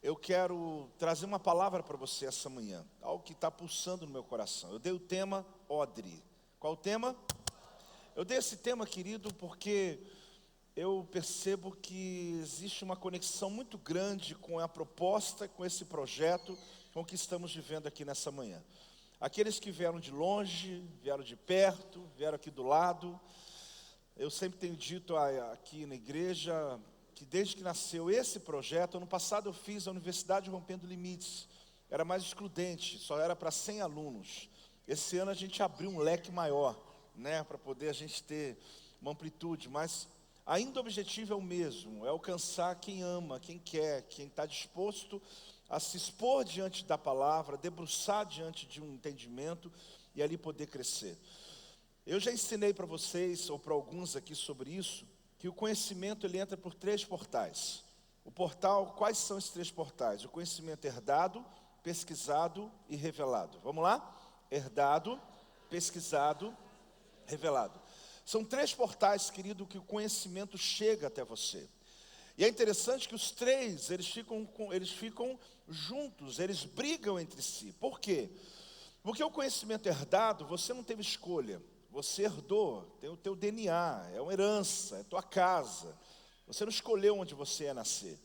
eu quero trazer uma palavra para você essa manhã, algo que está pulsando no meu coração. Eu dei o tema odre. Qual o tema? Eu dei esse tema, querido, porque eu percebo que existe uma conexão muito grande com a proposta, com esse projeto, com o que estamos vivendo aqui nessa manhã. Aqueles que vieram de longe, vieram de perto, vieram aqui do lado. Eu sempre tenho dito aqui na igreja que desde que nasceu esse projeto, ano passado eu fiz a Universidade Rompendo Limites. Era mais excludente, só era para 100 alunos. Esse ano a gente abriu um leque maior, né, para poder a gente ter uma amplitude, mas ainda o objetivo é o mesmo, é alcançar quem ama, quem quer, quem está disposto a se expor diante da palavra, debruçar diante de um entendimento e ali poder crescer. Eu já ensinei para vocês, ou para alguns aqui sobre isso, que o conhecimento ele entra por 3 portais. O portal, quais são esses 3 portais? O conhecimento herdado, pesquisado e revelado. Vamos lá? Herdado, pesquisado, revelado. São 3 portais, querido, que o conhecimento chega até você. E é interessante que os 3, eles ficam juntos, eles brigam entre si. Por quê? Porque o conhecimento herdado, você não teve escolha. Você herdou, tem o teu DNA, é uma herança, é tua casa. Você não escolheu onde você ia nascer.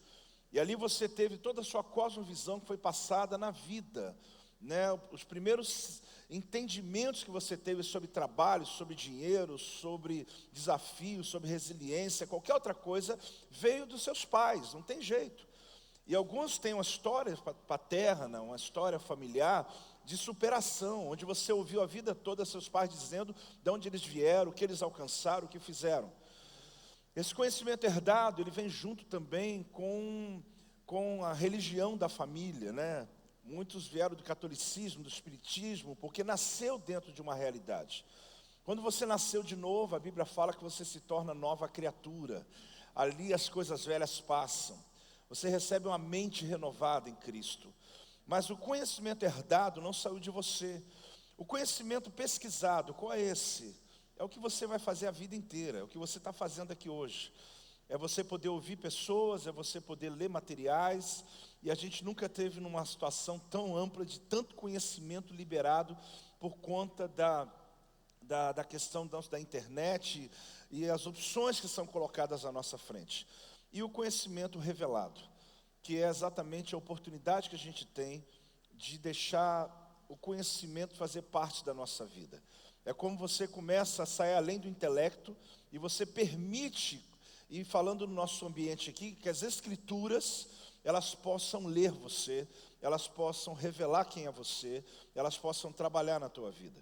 E ali você teve toda a sua cosmovisão que foi passada na vida, né? Os primeiros entendimentos que você teve sobre trabalho, sobre dinheiro, sobre desafios, sobre resiliência, qualquer outra coisa, veio dos seus pais, não tem jeito. E alguns têm uma história paterna, uma história familiar de superação, onde você ouviu a vida toda seus pais dizendo de onde eles vieram, o que eles alcançaram, o que fizeram. Esse conhecimento herdado, ele vem junto também com a religião da família, né? Muitos vieram do catolicismo, do espiritismo, porque nasceu dentro de uma realidade. Quando você nasceu de novo, a Bíblia fala que você se torna nova criatura. Ali as coisas velhas passam. Você recebe uma mente renovada em Cristo. Mas o conhecimento herdado não saiu de você. O conhecimento pesquisado, qual é esse? É o que você vai fazer a vida inteira, é o que você está fazendo aqui hoje. É você poder ouvir pessoas, é você poder ler materiais. E a gente nunca teve numa situação tão ampla de tanto conhecimento liberado por conta da questão da internet e as opções que são colocadas à nossa frente. E o conhecimento revelado, que é exatamente a oportunidade que a gente tem de deixar o conhecimento fazer parte da nossa vida. É como você começa a sair além do intelecto e você permite, e falando no nosso ambiente aqui, que as escrituras, elas possam ler você, elas possam revelar quem é você, elas possam trabalhar na tua vida.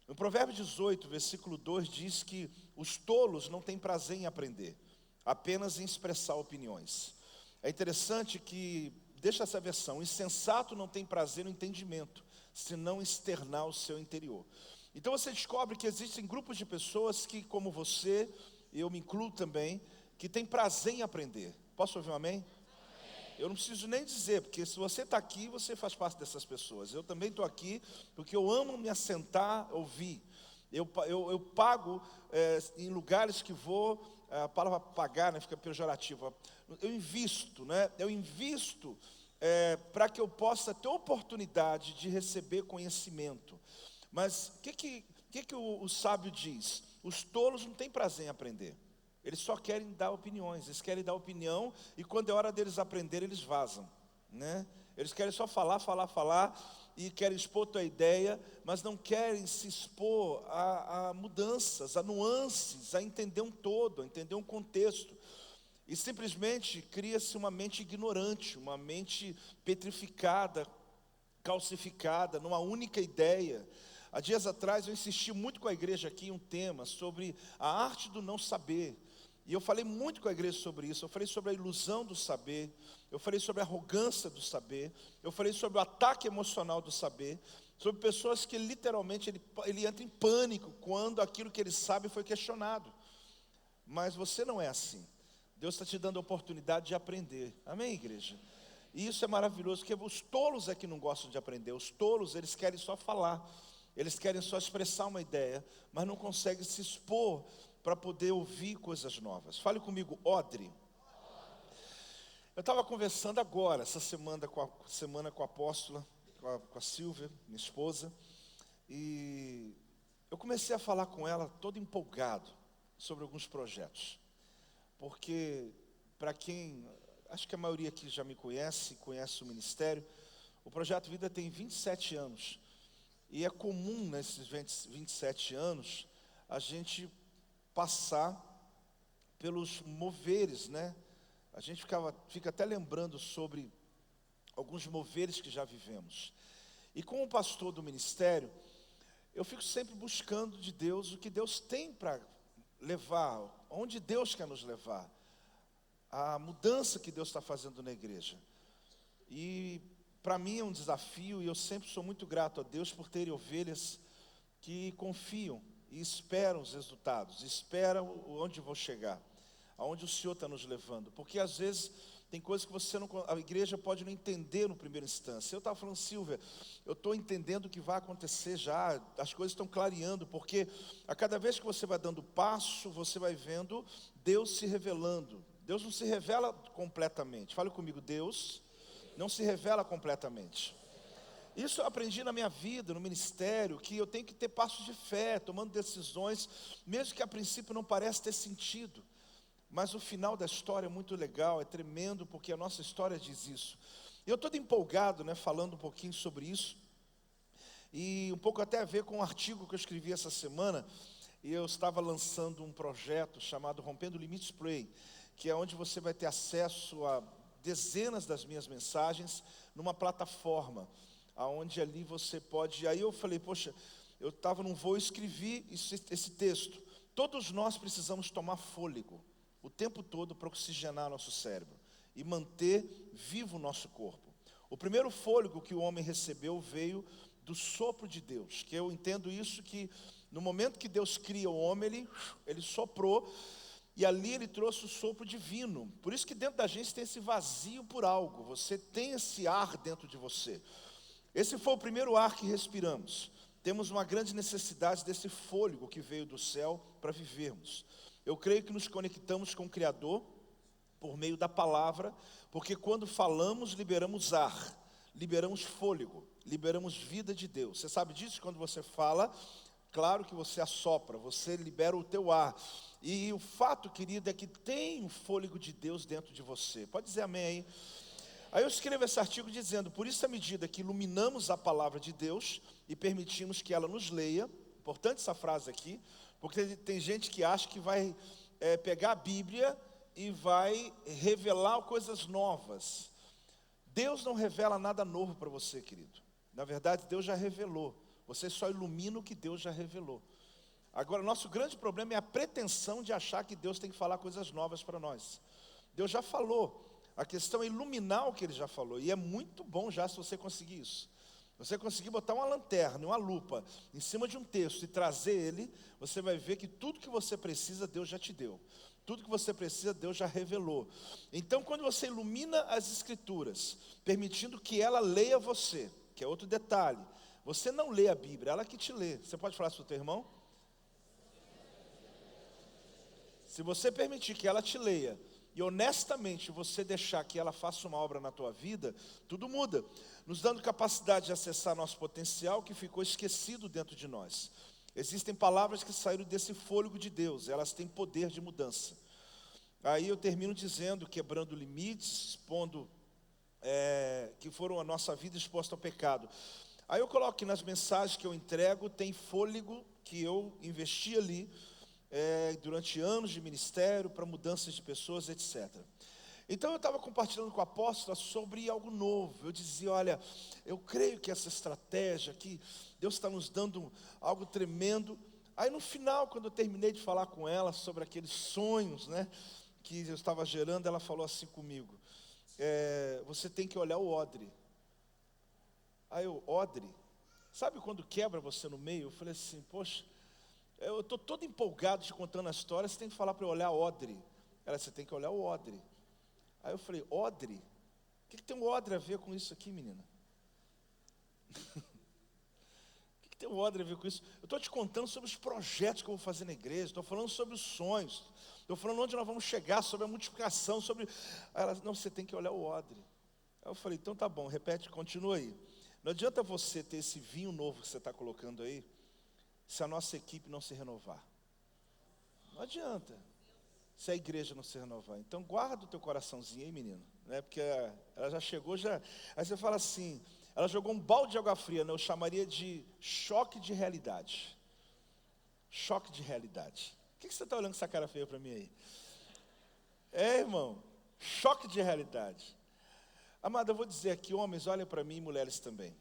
No Provérbio 18, versículo 2, diz que os tolos não têm prazer em aprender, apenas em expressar opiniões. É interessante que, deixa essa versão, o insensato não tem prazer no entendimento, senão externar o seu interior. Então você descobre que existem grupos de pessoas que, como você, e eu me incluo também, que tem prazer em aprender. Posso ouvir um amém? Eu não preciso nem dizer, porque se você está aqui, você faz parte dessas pessoas. Eu também estou aqui, porque eu amo me assentar, ouvir. Eu pago em lugares que vou, a palavra pagar, né, fica pejorativa. Eu invisto, né? Eu invisto para que eu possa ter oportunidade de receber conhecimento. Mas o que o sábio diz? Os tolos não têm prazer em aprender. Eles só querem dar opiniões, eles querem dar opinião, e quando é hora deles aprender, eles vazam, né? Eles querem só falar, e querem expor tua ideia, mas não querem se expor a mudanças, a nuances, a entender um todo, a entender um contexto. E simplesmente cria-se uma mente ignorante, uma mente petrificada, calcificada, numa única ideia. Há dias atrás eu insisti muito com a igreja aqui em um tema sobre a arte do não saber. E eu falei muito com a igreja sobre isso. Eu falei sobre a ilusão do saber. Eu falei sobre a arrogância do saber. Eu falei sobre o ataque emocional do saber. Sobre pessoas que literalmente ele entra em pânico quando aquilo que ele sabe foi questionado. Mas você não é assim. Deus está te dando a oportunidade de aprender. Amém, igreja? E isso é maravilhoso, porque os tolos é que não gostam de aprender. Os tolos, eles querem só falar. Eles querem só expressar uma ideia, mas não conseguem se expor para poder ouvir coisas novas. Fale comigo, odre. Eu estava conversando agora, essa semana com a apóstola, com a Silvia, minha esposa, e eu comecei a falar com ela todo empolgado sobre alguns projetos. Porque, para quem, acho que a maioria aqui já me conhece o ministério, o Projeto Vida tem 27 anos. E é comum nesses 27 anos a gente passar pelos moveres, né? A gente fica até lembrando sobre alguns moveres que já vivemos. E como pastor do ministério, eu fico sempre buscando de Deus o que Deus tem para levar, onde Deus quer nos levar, a mudança que Deus está fazendo na igreja. E para mim é um desafio, e eu sempre sou muito grato a Deus por ter ovelhas que confiam e esperam os resultados, esperam onde vou chegar, aonde o Senhor está nos levando. Porque às vezes tem coisas que a igreja pode não entender no primeiro instância. Eu estava falando, Silvia, eu estou entendendo o que vai acontecer já, as coisas estão clareando, porque a cada vez que você vai dando passo, você vai vendo Deus se revelando. Deus não se revela completamente. Fale comigo, Deus não se revela completamente. Isso eu aprendi na minha vida, no ministério, que eu tenho que ter passos de fé, tomando decisões, mesmo que a princípio não pareça ter sentido. Mas o final da história é muito legal, é tremendo, porque a nossa história diz isso. E eu estou empolgado, né, falando um pouquinho sobre isso, e um pouco até a ver com um artigo que eu escrevi essa semana, e eu estava lançando um projeto chamado Rompendo Limites Play, que é onde você vai ter acesso a dezenas das minhas mensagens numa plataforma, aonde ali você pode. Aí eu falei, poxa, eu estava num voo e escrevi esse texto. Todos nós precisamos tomar fôlego o tempo todo para oxigenar nosso cérebro e manter vivo o nosso corpo. O primeiro fôlego que o homem recebeu veio do sopro de Deus, que eu entendo isso, que no momento que Deus cria o homem, ele soprou, e ali ele trouxe o sopro divino. Por isso que dentro da gente tem esse vazio por algo, você tem esse ar dentro de você. Esse foi o primeiro ar que respiramos. Temos uma grande necessidade desse fôlego que veio do céu para vivermos. Eu creio que nos conectamos com o Criador por meio da palavra, porque quando falamos, liberamos ar, liberamos fôlego, liberamos vida de Deus. Você sabe disso? Quando você fala, claro que você assopra, você libera o teu ar. E o fato, querido, é que tem o fôlego de Deus dentro de você. Pode dizer amém aí? Aí eu escrevo esse artigo dizendo, por isso à medida que iluminamos a palavra de Deus e permitimos que ela nos leia, importante essa frase aqui, porque tem gente que acha que vai pegar a Bíblia e vai revelar coisas novas. Deus não revela nada novo para você, querido. Na verdade, Deus já revelou. Você só ilumina o que Deus já revelou. Agora, nosso grande problema é a pretensão de achar que Deus tem que falar coisas novas para nós. Deus já falou. A questão é iluminar o que Ele já falou. E é muito bom já se você conseguir isso. Você conseguir botar uma lanterna, uma lupa em cima de um texto e trazer ele, você vai ver que tudo que você precisa, Deus já te deu. Tudo que você precisa, Deus já revelou. Então, quando você ilumina as Escrituras, permitindo que ela leia você, que é outro detalhe, você não lê a Bíblia, ela que te lê. Você pode falar para o teu irmão? Se você permitir que ela te leia, e honestamente você deixar que ela faça uma obra na tua vida, tudo muda, nos dando capacidade de acessar nosso potencial que ficou esquecido dentro de nós. Existem palavras que saíram desse fôlego de Deus, elas têm poder de mudança. Aí eu termino dizendo, quebrando limites, expondo que foram a nossa vida exposta ao pecado. Aí eu coloco que nas mensagens que eu entrego, tem fôlego que eu investi ali, durante anos de ministério, para mudanças de pessoas, etc. Então eu estava compartilhando com a apóstola sobre algo novo. Eu dizia, olha, eu creio que essa estratégia aqui, Deus está nos dando algo tremendo. Aí no final, quando eu terminei de falar com ela sobre aqueles sonhos, né, que eu estava gerando, ela falou assim comigo, você tem que olhar o odre. Aí eu, odre? Sabe quando quebra você no meio? Eu falei assim, poxa, eu estou todo empolgado te contando a história, você tem que falar para eu olhar odre. Ela, você tem que olhar o odre. Aí eu falei, odre? O que tem um odre a ver com isso aqui, menina? O que tem o odre a ver com isso? Eu estou te contando sobre os projetos que eu vou fazer na igreja, estou falando sobre os sonhos, estou falando onde nós vamos chegar, sobre a multiplicação, sobre... Aí ela, não, você tem que olhar o odre. Aí eu falei, então tá bom, repete, continua aí. Não adianta você ter esse vinho novo que você está colocando aí, se a nossa equipe não se renovar. Não adianta, se a igreja não se renovar. Então guarda o teu coraçãozinho aí, menino, né? Porque ela já chegou, já... Aí você fala assim, ela jogou um balde de água fria, né? Eu chamaria de choque de realidade. Choque de realidade. O que você está olhando com essa cara feia para mim aí? Irmão, choque de realidade. Amado, eu vou dizer aqui, homens, olhem para mim e mulheres também.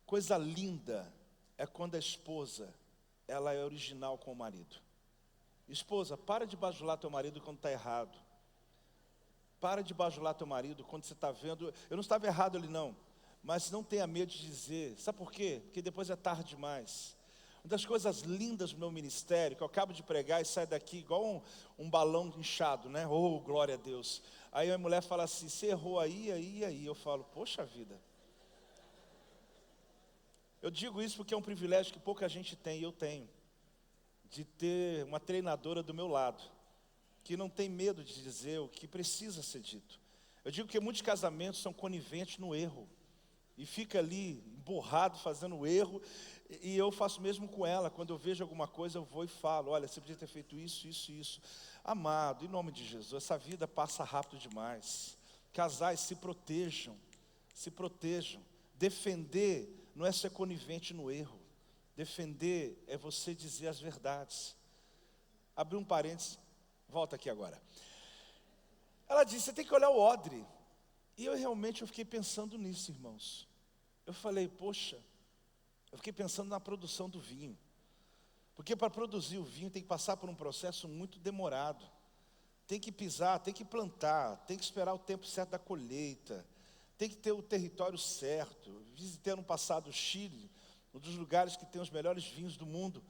Coisa linda é quando a esposa, ela é original com o marido. Esposa, para de bajular teu marido quando está errado. Para de bajular teu marido quando você está vendo... Eu não estava errado ali não, mas não tenha medo de dizer. Sabe por quê? Porque depois é tarde demais. Uma das coisas lindas do meu ministério, que eu acabo de pregar e sai daqui igual um balão inchado, né? Oh, glória a Deus. Aí a mulher fala assim, você errou aí. Eu falo, poxa vida. Eu digo isso porque é um privilégio que pouca gente tem, e eu tenho. De ter uma treinadora do meu lado, que não tem medo de dizer o que precisa ser dito. Eu digo que muitos casamentos são coniventes no erro. E fica ali, emburrado, fazendo erro. E eu faço mesmo com ela. Quando eu vejo alguma coisa, eu vou e falo, olha, você podia ter feito isso. Amado, em nome de Jesus, essa vida passa rápido demais. Casais, se protejam. Se protejam. Defender não é ser conivente no erro. Defender é você dizer as verdades. Abri um parênteses, volta aqui agora. Ela disse, você tem que olhar o odre. E eu fiquei pensando nisso, irmãos. Eu falei, poxa, eu fiquei pensando na produção do vinho. Porque para produzir o vinho tem que passar por um processo muito demorado. Tem que pisar, tem que plantar, tem que esperar o tempo certo da colheita. Tem que ter o território certo. Visitei ano passado o Chile, um dos lugares que tem os melhores vinhos do mundo.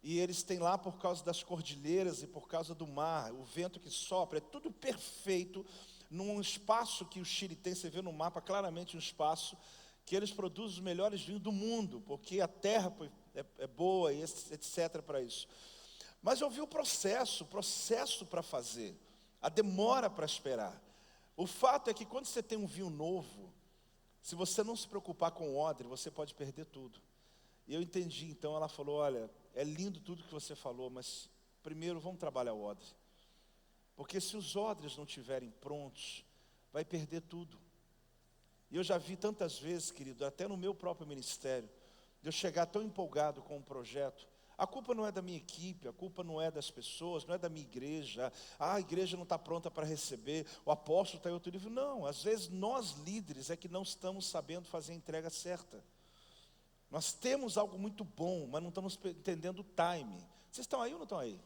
E eles têm lá por causa das cordilheiras e por causa do mar, o vento que sopra, é tudo perfeito. Num espaço que o Chile tem, você vê no mapa claramente um espaço que eles produzem os melhores vinhos do mundo, porque a terra é boa e etc. para isso. Mas eu vi o processo para fazer, a demora para esperar. O fato é que quando você tem um vinho novo, se você não se preocupar com o odre, você pode perder tudo. E eu entendi, então ela falou, olha, é lindo tudo que você falou, mas primeiro vamos trabalhar o odre. Porque se os odres não estiverem prontos, vai perder tudo. E eu já vi tantas vezes, querido, até no meu próprio ministério, de eu chegar tão empolgado com um projeto. A culpa não é da minha equipe, a culpa não é das pessoas, não é da minha igreja. A igreja não está pronta para receber, o apóstolo está em outro nível. Não, às vezes nós líderes é que não estamos sabendo fazer a entrega certa. Nós temos algo muito bom, mas não estamos entendendo o time. Vocês estão aí ou não estão aí?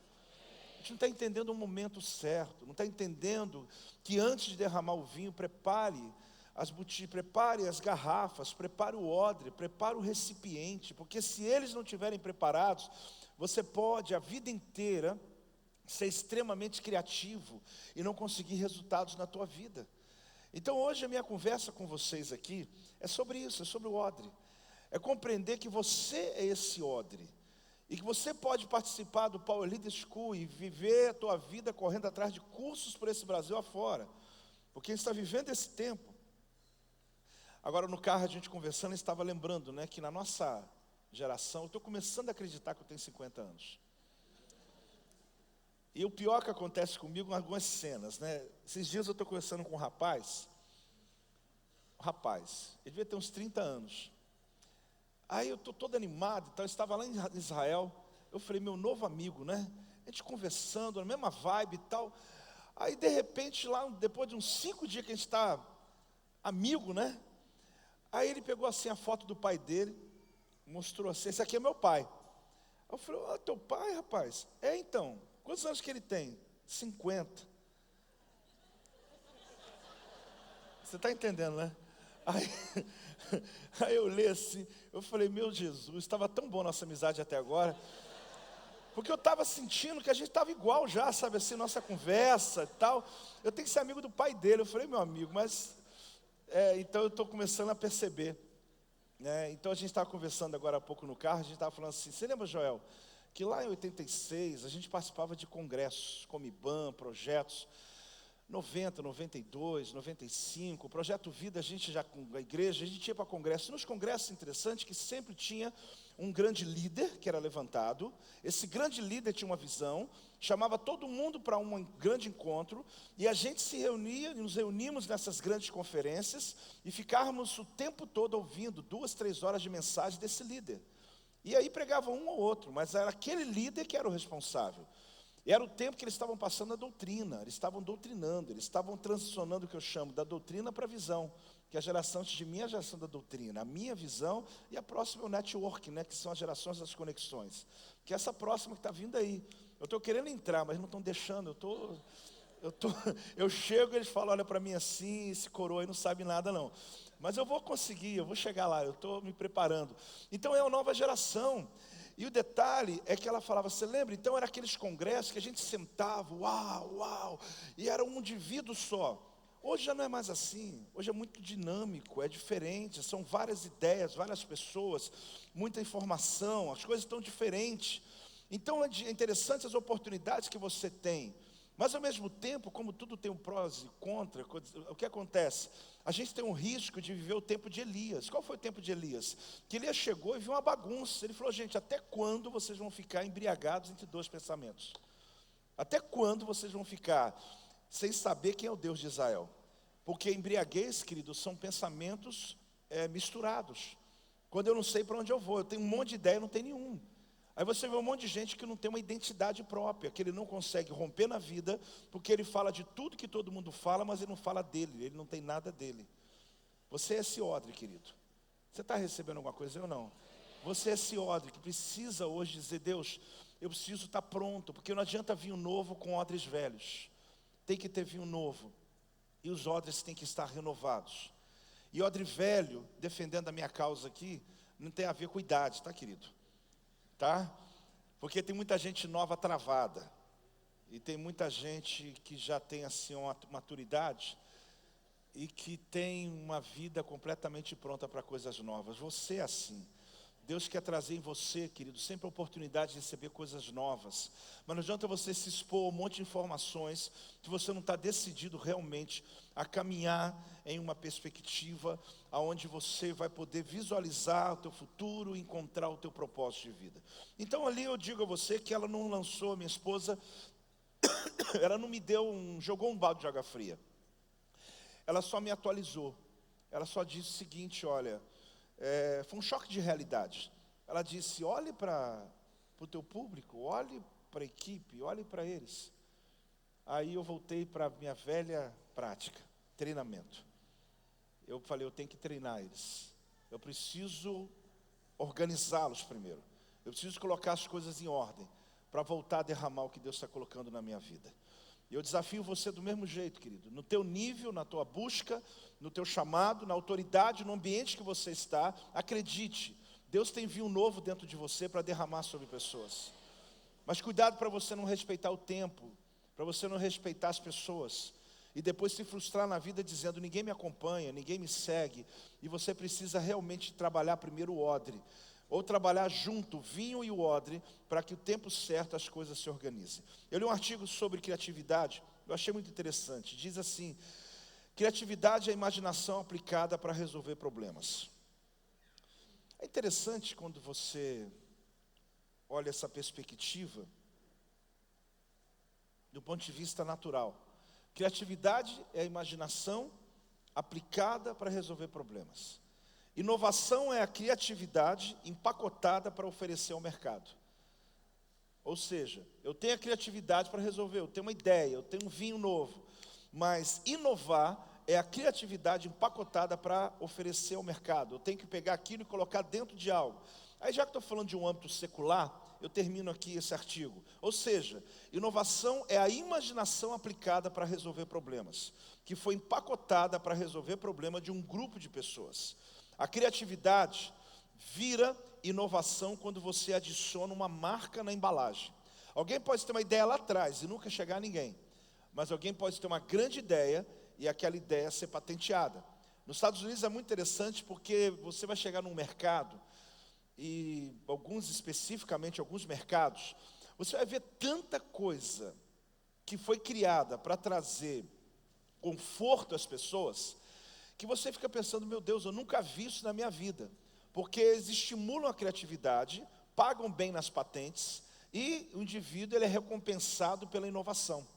A gente não está entendendo o momento certo, não está entendendo que antes de derramar o vinho, prepare as garrafas, prepare o odre, prepare o recipiente, porque se eles não estiverem preparados, você pode a vida inteira ser extremamente criativo e não conseguir resultados na tua vida. Então hoje a minha conversa com vocês aqui é sobre isso, é sobre o odre. É compreender que você é esse odre. E que você pode participar do Power Leader School e viver a tua vida correndo atrás de cursos por esse Brasil afora. Porque a gente está vivendo esse tempo. Agora no carro a gente conversando, eu estava lembrando, né, que na nossa geração, eu estou começando a acreditar que eu tenho 50 anos. E o pior que acontece comigo em algumas cenas, né? Esses dias eu estou conversando com um rapaz, ele devia ter uns 30 anos. Aí eu estou todo animado, então eu estava lá em Israel, eu falei, meu novo amigo, né? A gente conversando, na mesma vibe e tal. Aí de repente, lá, depois de uns 5 dias que a gente está amigo, né? Aí ele pegou assim a foto do pai dele, mostrou assim, esse aqui é meu pai. Eu falei, teu pai, rapaz? Então, quantos anos que ele tem? 50. Você está entendendo, né? Aí eu li assim, eu falei, meu Jesus, estava tão bom nossa amizade até agora, porque eu estava sentindo que a gente estava igual já, sabe assim, nossa conversa e tal. Eu tenho que ser amigo do pai dele. Eu falei, meu amigo, mas então eu estou começando a perceber. né? Então a gente estava conversando agora há pouco no carro, a gente estava falando assim, você lembra, Joel, que lá em 86 a gente participava de congressos, Comiban, projetos, 90, 92, 95, o Projeto Vida, a gente já com a igreja, a gente ia para congresso. Nos congressos, interessante que sempre tinha um grande líder que era levantado. Esse grande líder tinha uma visão, chamava todo mundo para um grande encontro, e a gente se reunia, nos reunimos nessas grandes conferências, e ficávamos o tempo todo ouvindo 2, 3 horas de mensagem desse líder. E aí pregava um ou outro, mas era aquele líder que era o responsável. E era o tempo que eles estavam passando a doutrina, eles estavam doutrinando, eles estavam transicionando o que eu chamo da doutrina para a visão, que a geração antes de mim é a geração da doutrina, a minha visão e a próxima é o network, né, que são as gerações das conexões, que é essa próxima que está vindo aí. Eu estou querendo entrar, mas não estão deixando, eu chego e eles falam, olha para mim assim, esse coroa aí não sabe nada não. Mas eu vou conseguir, eu vou chegar lá, eu estou me preparando. Então é uma nova geração. E o detalhe é que ela falava, você lembra? Então eram aqueles congressos que a gente sentava, uau, uau, e era um indivíduo só. Hoje já não é mais assim, hoje é muito dinâmico, é diferente, são várias ideias, várias pessoas, muita informação, as coisas estão diferentes. Então é interessante as oportunidades que você tem. Mas ao mesmo tempo, como tudo tem um prós e contra, o que acontece? A gente tem um risco de viver o tempo de Elias. Qual foi o tempo de Elias? Que Elias chegou e viu uma bagunça. Ele falou, gente, até quando vocês vão ficar embriagados entre dois pensamentos? Até quando vocês vão ficar sem saber quem é o Deus de Israel? Porque embriaguez, querido, são pensamentos misturados. Quando eu não sei para onde eu vou, eu tenho um monte de ideia, não tenho nenhum. Aí você vê um monte de gente que não tem uma identidade própria, que ele não consegue romper na vida, porque ele fala de tudo que todo mundo fala, mas ele não fala dele, ele não tem nada dele. Você é esse odre, querido. Você está recebendo alguma coisa ou não? Você é esse odre que precisa hoje dizer, Deus, eu preciso estar pronto, porque não adianta vinho novo com odres velhos. Tem que ter vinho novo, e os odres têm que estar renovados. E odre velho, defendendo a minha causa aqui, não tem a ver com idade, tá, querido? Tá? Porque tem muita gente nova travada, e tem muita gente que já tem assim uma maturidade, e que tem uma vida completamente pronta para coisas novas. Você é assim. Deus quer trazer em você, querido, sempre a oportunidade de receber coisas novas. Mas não adianta você se expor a um monte de informações que você não está decidido realmente a caminhar em uma perspectiva aonde você vai poder visualizar o teu futuro e encontrar o teu propósito de vida. Então ali eu digo a você que ela não lançou, minha esposa, ela não me jogou um balde de água fria. Ela só me atualizou. Ela só disse o seguinte, olha, foi um choque de realidade. Ela disse, olhe para o teu público, olhe para a equipe, olhe para eles. Aí eu voltei para a minha velha prática, treinamento. Eu falei, eu tenho que treinar eles. Eu preciso organizá-los primeiro. Eu preciso colocar as coisas em ordem, para voltar a derramar o que Deus está colocando na minha vida. E eu desafio você do mesmo jeito, querido. No teu nível, na tua busca, no teu chamado, na autoridade, no ambiente que você está, acredite, Deus tem vinho novo dentro de você para derramar sobre pessoas. Mas cuidado para você não respeitar o tempo, para você não respeitar as pessoas, e depois se frustrar na vida dizendo, ninguém me acompanha, ninguém me segue, e você precisa realmente trabalhar primeiro o odre, ou trabalhar junto o vinho e o odre, para que o tempo certo as coisas se organizem. Eu li um artigo sobre criatividade, eu achei muito interessante, diz assim, criatividade é a imaginação aplicada para resolver problemas. É interessante quando você olha essa perspectiva, do ponto de vista natural. Criatividade é a imaginação aplicada para resolver problemas. Inovação é a criatividade empacotada para oferecer ao mercado. Ou seja, eu tenho a criatividade para resolver, eu tenho uma ideia, eu tenho um vinho novo. Mas inovar é a criatividade empacotada para oferecer ao mercado. Eu tenho que pegar aquilo e colocar dentro de algo. Aí já que estou falando de um âmbito secular, eu termino aqui esse artigo. Ou seja, inovação é a imaginação aplicada para resolver problemas, que foi empacotada para resolver problema de um grupo de pessoas. A criatividade vira inovação quando você adiciona uma marca na embalagem. Alguém pode ter uma ideia lá atrás e nunca chegar a ninguém, mas alguém pode ter uma grande ideia e aquela ideia ser patenteada. Nos Estados Unidos é muito interessante porque você vai chegar num mercado, e especificamente alguns mercados, você vai ver tanta coisa que foi criada para trazer conforto às pessoas, que você fica pensando, meu Deus, eu nunca vi isso na minha vida. Porque eles estimulam a criatividade, pagam bem nas patentes, e o indivíduo ele é recompensado pela inovação.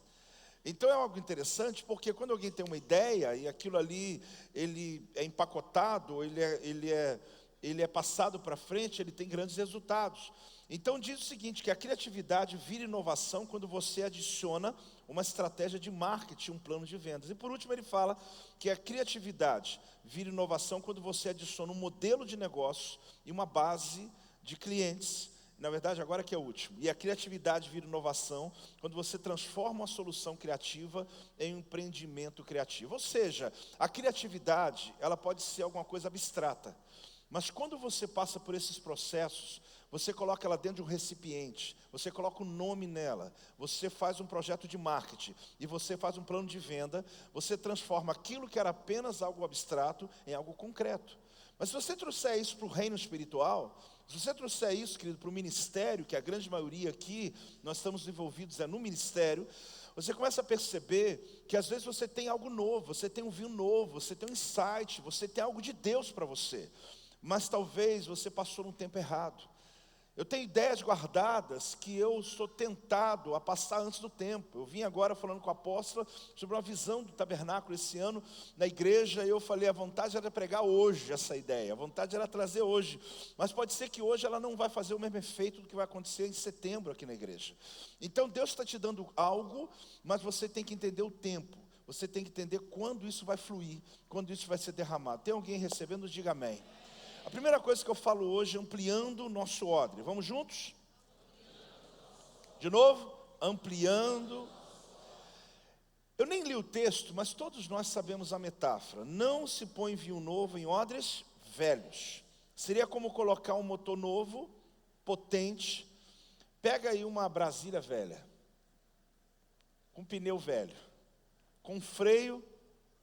Então é algo interessante, porque quando alguém tem uma ideia, e aquilo ali, ele é empacotado, ele é passado para frente, ele tem grandes resultados. Então diz o seguinte, que a criatividade vira inovação quando você adiciona uma estratégia de marketing, um plano de vendas. E por último ele fala que a criatividade vira inovação quando você adiciona um modelo de negócio e uma base de clientes. Na verdade, agora que é o último. E a criatividade vira inovação quando você transforma uma solução criativa em um empreendimento criativo. Ou seja, a criatividade, ela pode ser alguma coisa abstrata. Mas quando você passa por esses processos, você coloca ela dentro de um recipiente, você coloca um nome nela, você faz um projeto de marketing e você faz um plano de venda, você transforma aquilo que era apenas algo abstrato em algo concreto. Mas se você trouxer isso para o reino espiritual, se você trouxer isso, querido, para o ministério, que a grande maioria aqui, nós estamos envolvidos no ministério, você começa a perceber que às vezes você tem algo novo, você tem um vinho novo, você tem um insight, você tem algo de Deus para você. Mas talvez você passou no tempo errado. Eu tenho ideias guardadas que eu sou tentado a passar antes do tempo. Eu vim agora falando com a apóstola sobre uma visão do tabernáculo esse ano na igreja, e eu falei, a vontade era pregar hoje essa ideia, a vontade era trazer hoje, mas pode ser que hoje ela não vai fazer o mesmo efeito do que vai acontecer em setembro aqui na igreja. Então Deus está te dando algo, mas você tem que entender o tempo, você tem que entender quando isso vai fluir, quando isso vai ser derramado. Tem alguém recebendo? Diga amém. A primeira coisa que eu falo hoje é ampliando o nosso odre. Vamos juntos? De novo? Ampliando. Eu nem li o texto, mas todos nós sabemos a metáfora. Não se põe vinho novo em odres velhos. Seria como colocar um motor novo, potente. Pega aí uma Brasília velha, com pneu velho, com freio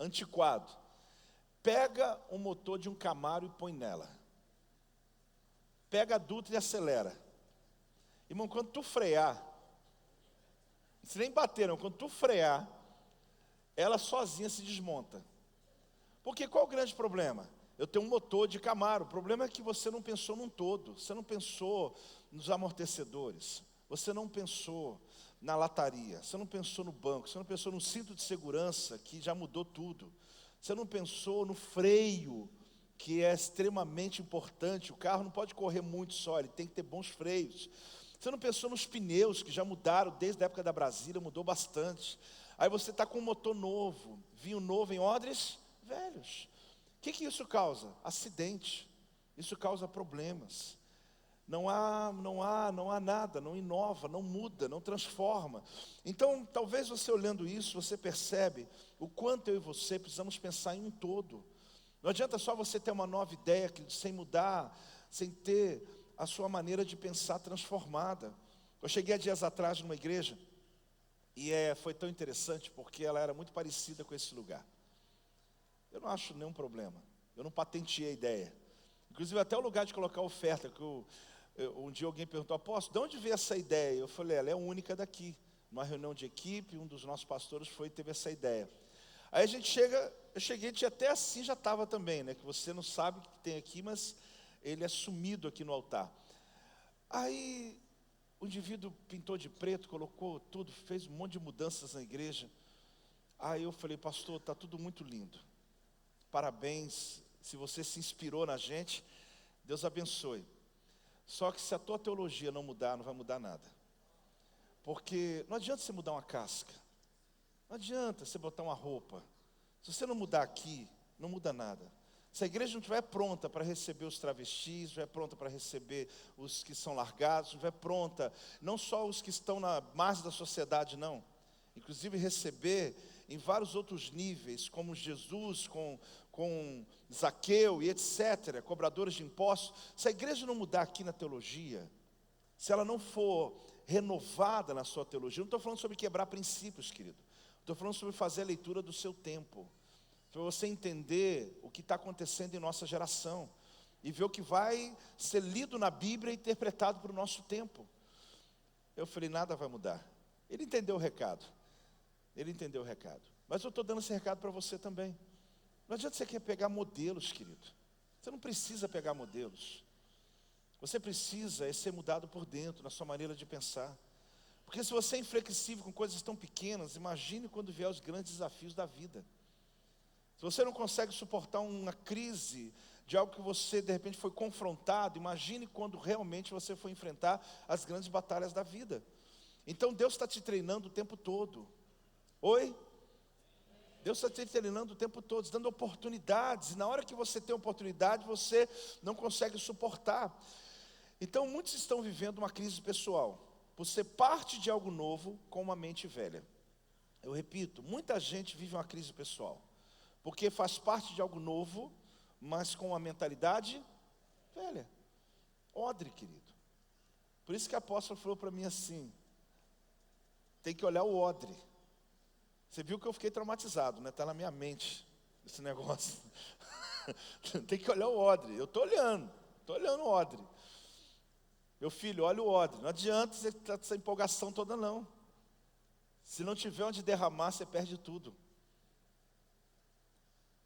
antiquado. Pega o motor de um Camaro e põe nela. Pega a Dutra e acelera. Irmão, quando tu frear, se nem bater não, quando tu frear, ela sozinha se desmonta. Porque qual o grande problema? Eu tenho um motor de Camaro. O problema é que você não pensou num todo. Você não pensou nos amortecedores. Você não pensou na lataria. Você não pensou no banco. Você não pensou no cinto de segurança, que já mudou tudo. Você não pensou no freio, que é extremamente importante. O carro não pode correr muito só, ele tem que ter bons freios. Você não pensou nos pneus, que já mudaram desde a época da Brasília, mudou bastante. Aí você está com um motor novo, vinho novo em odres velhos. O que isso causa? Acidente. Isso causa problemas. Não há nada, não inova, não muda, não transforma. Então, talvez você olhando isso, você percebe o quanto eu e você precisamos pensar em um todo. Não adianta só você ter uma nova ideia sem mudar, sem ter a sua maneira de pensar transformada. Eu cheguei há dias atrás numa igreja, e foi tão interessante, porque ela era muito parecida com esse lugar. Eu não acho nenhum problema, eu não patenteei a ideia. Inclusive até o lugar de colocar oferta, que um dia alguém perguntou, apóstolo, de onde veio essa ideia? Eu falei, ela é única daqui. Numa reunião de equipe, um dos nossos pastores teve essa ideia. Aí a gente eu cheguei, até assim já estava também, né? Que você não sabe o que tem aqui, mas ele é sumido aqui no altar. Aí o indivíduo pintou de preto, colocou tudo, fez um monte de mudanças na igreja. Aí eu falei, pastor, está tudo muito lindo. Parabéns, se você se inspirou na gente, Deus abençoe. Só que se a tua teologia não mudar, não vai mudar nada. Porque não adianta você mudar uma casca. Não adianta você botar uma roupa. Se você não mudar aqui, não muda nada. Se a igreja não estiver pronta para receber os travestis, não estiver pronta para receber os que são largados, não estiver pronta, não só os que estão na margem da sociedade, não. Inclusive receber em vários outros níveis, como Jesus, com Zaqueu e etc., cobradores de impostos. Se a igreja não mudar aqui na teologia, se ela não for renovada na sua teologia, não estou falando sobre quebrar princípios, querido. Estou falando sobre fazer a leitura do seu tempo. para você entender o que está acontecendo em nossa geração e ver o que vai ser lido na Bíblia e interpretado para o nosso tempo. Eu falei, nada vai mudar. Ele entendeu o recado. Ele entendeu o recado. Mas eu estou dando esse recado para você também. Não adianta você querer pegar modelos, querido. Você não precisa pegar modelos. Você precisa ser mudado por dentro, na sua maneira de pensar. Porque se você é inflexível com coisas tão pequenas, imagine quando vier os grandes desafios da vida. Se você não consegue suportar uma crise de algo que você de repente foi confrontado, imagine quando realmente você for enfrentar as grandes batalhas da vida. Então Deus está te treinando o tempo todo. Oi? Deus está te treinando o tempo todo, dando oportunidades. E na hora que você tem oportunidade, você não consegue suportar. Então muitos estão vivendo uma crise pessoal, por ser parte de algo novo com uma mente velha. Eu repito, muita gente vive uma crise pessoal, porque faz parte de algo novo, mas com uma mentalidade velha. Odre, querido. Por isso que a apóstola falou para mim assim, tem que olhar o odre. Você viu que eu fiquei traumatizado, né? Está na minha mente esse negócio. Tem que olhar o odre. Eu estou olhando o odre. Meu filho, olha o odre. Não adianta você estar com essa empolgação toda, não. Se não tiver onde derramar, você perde tudo.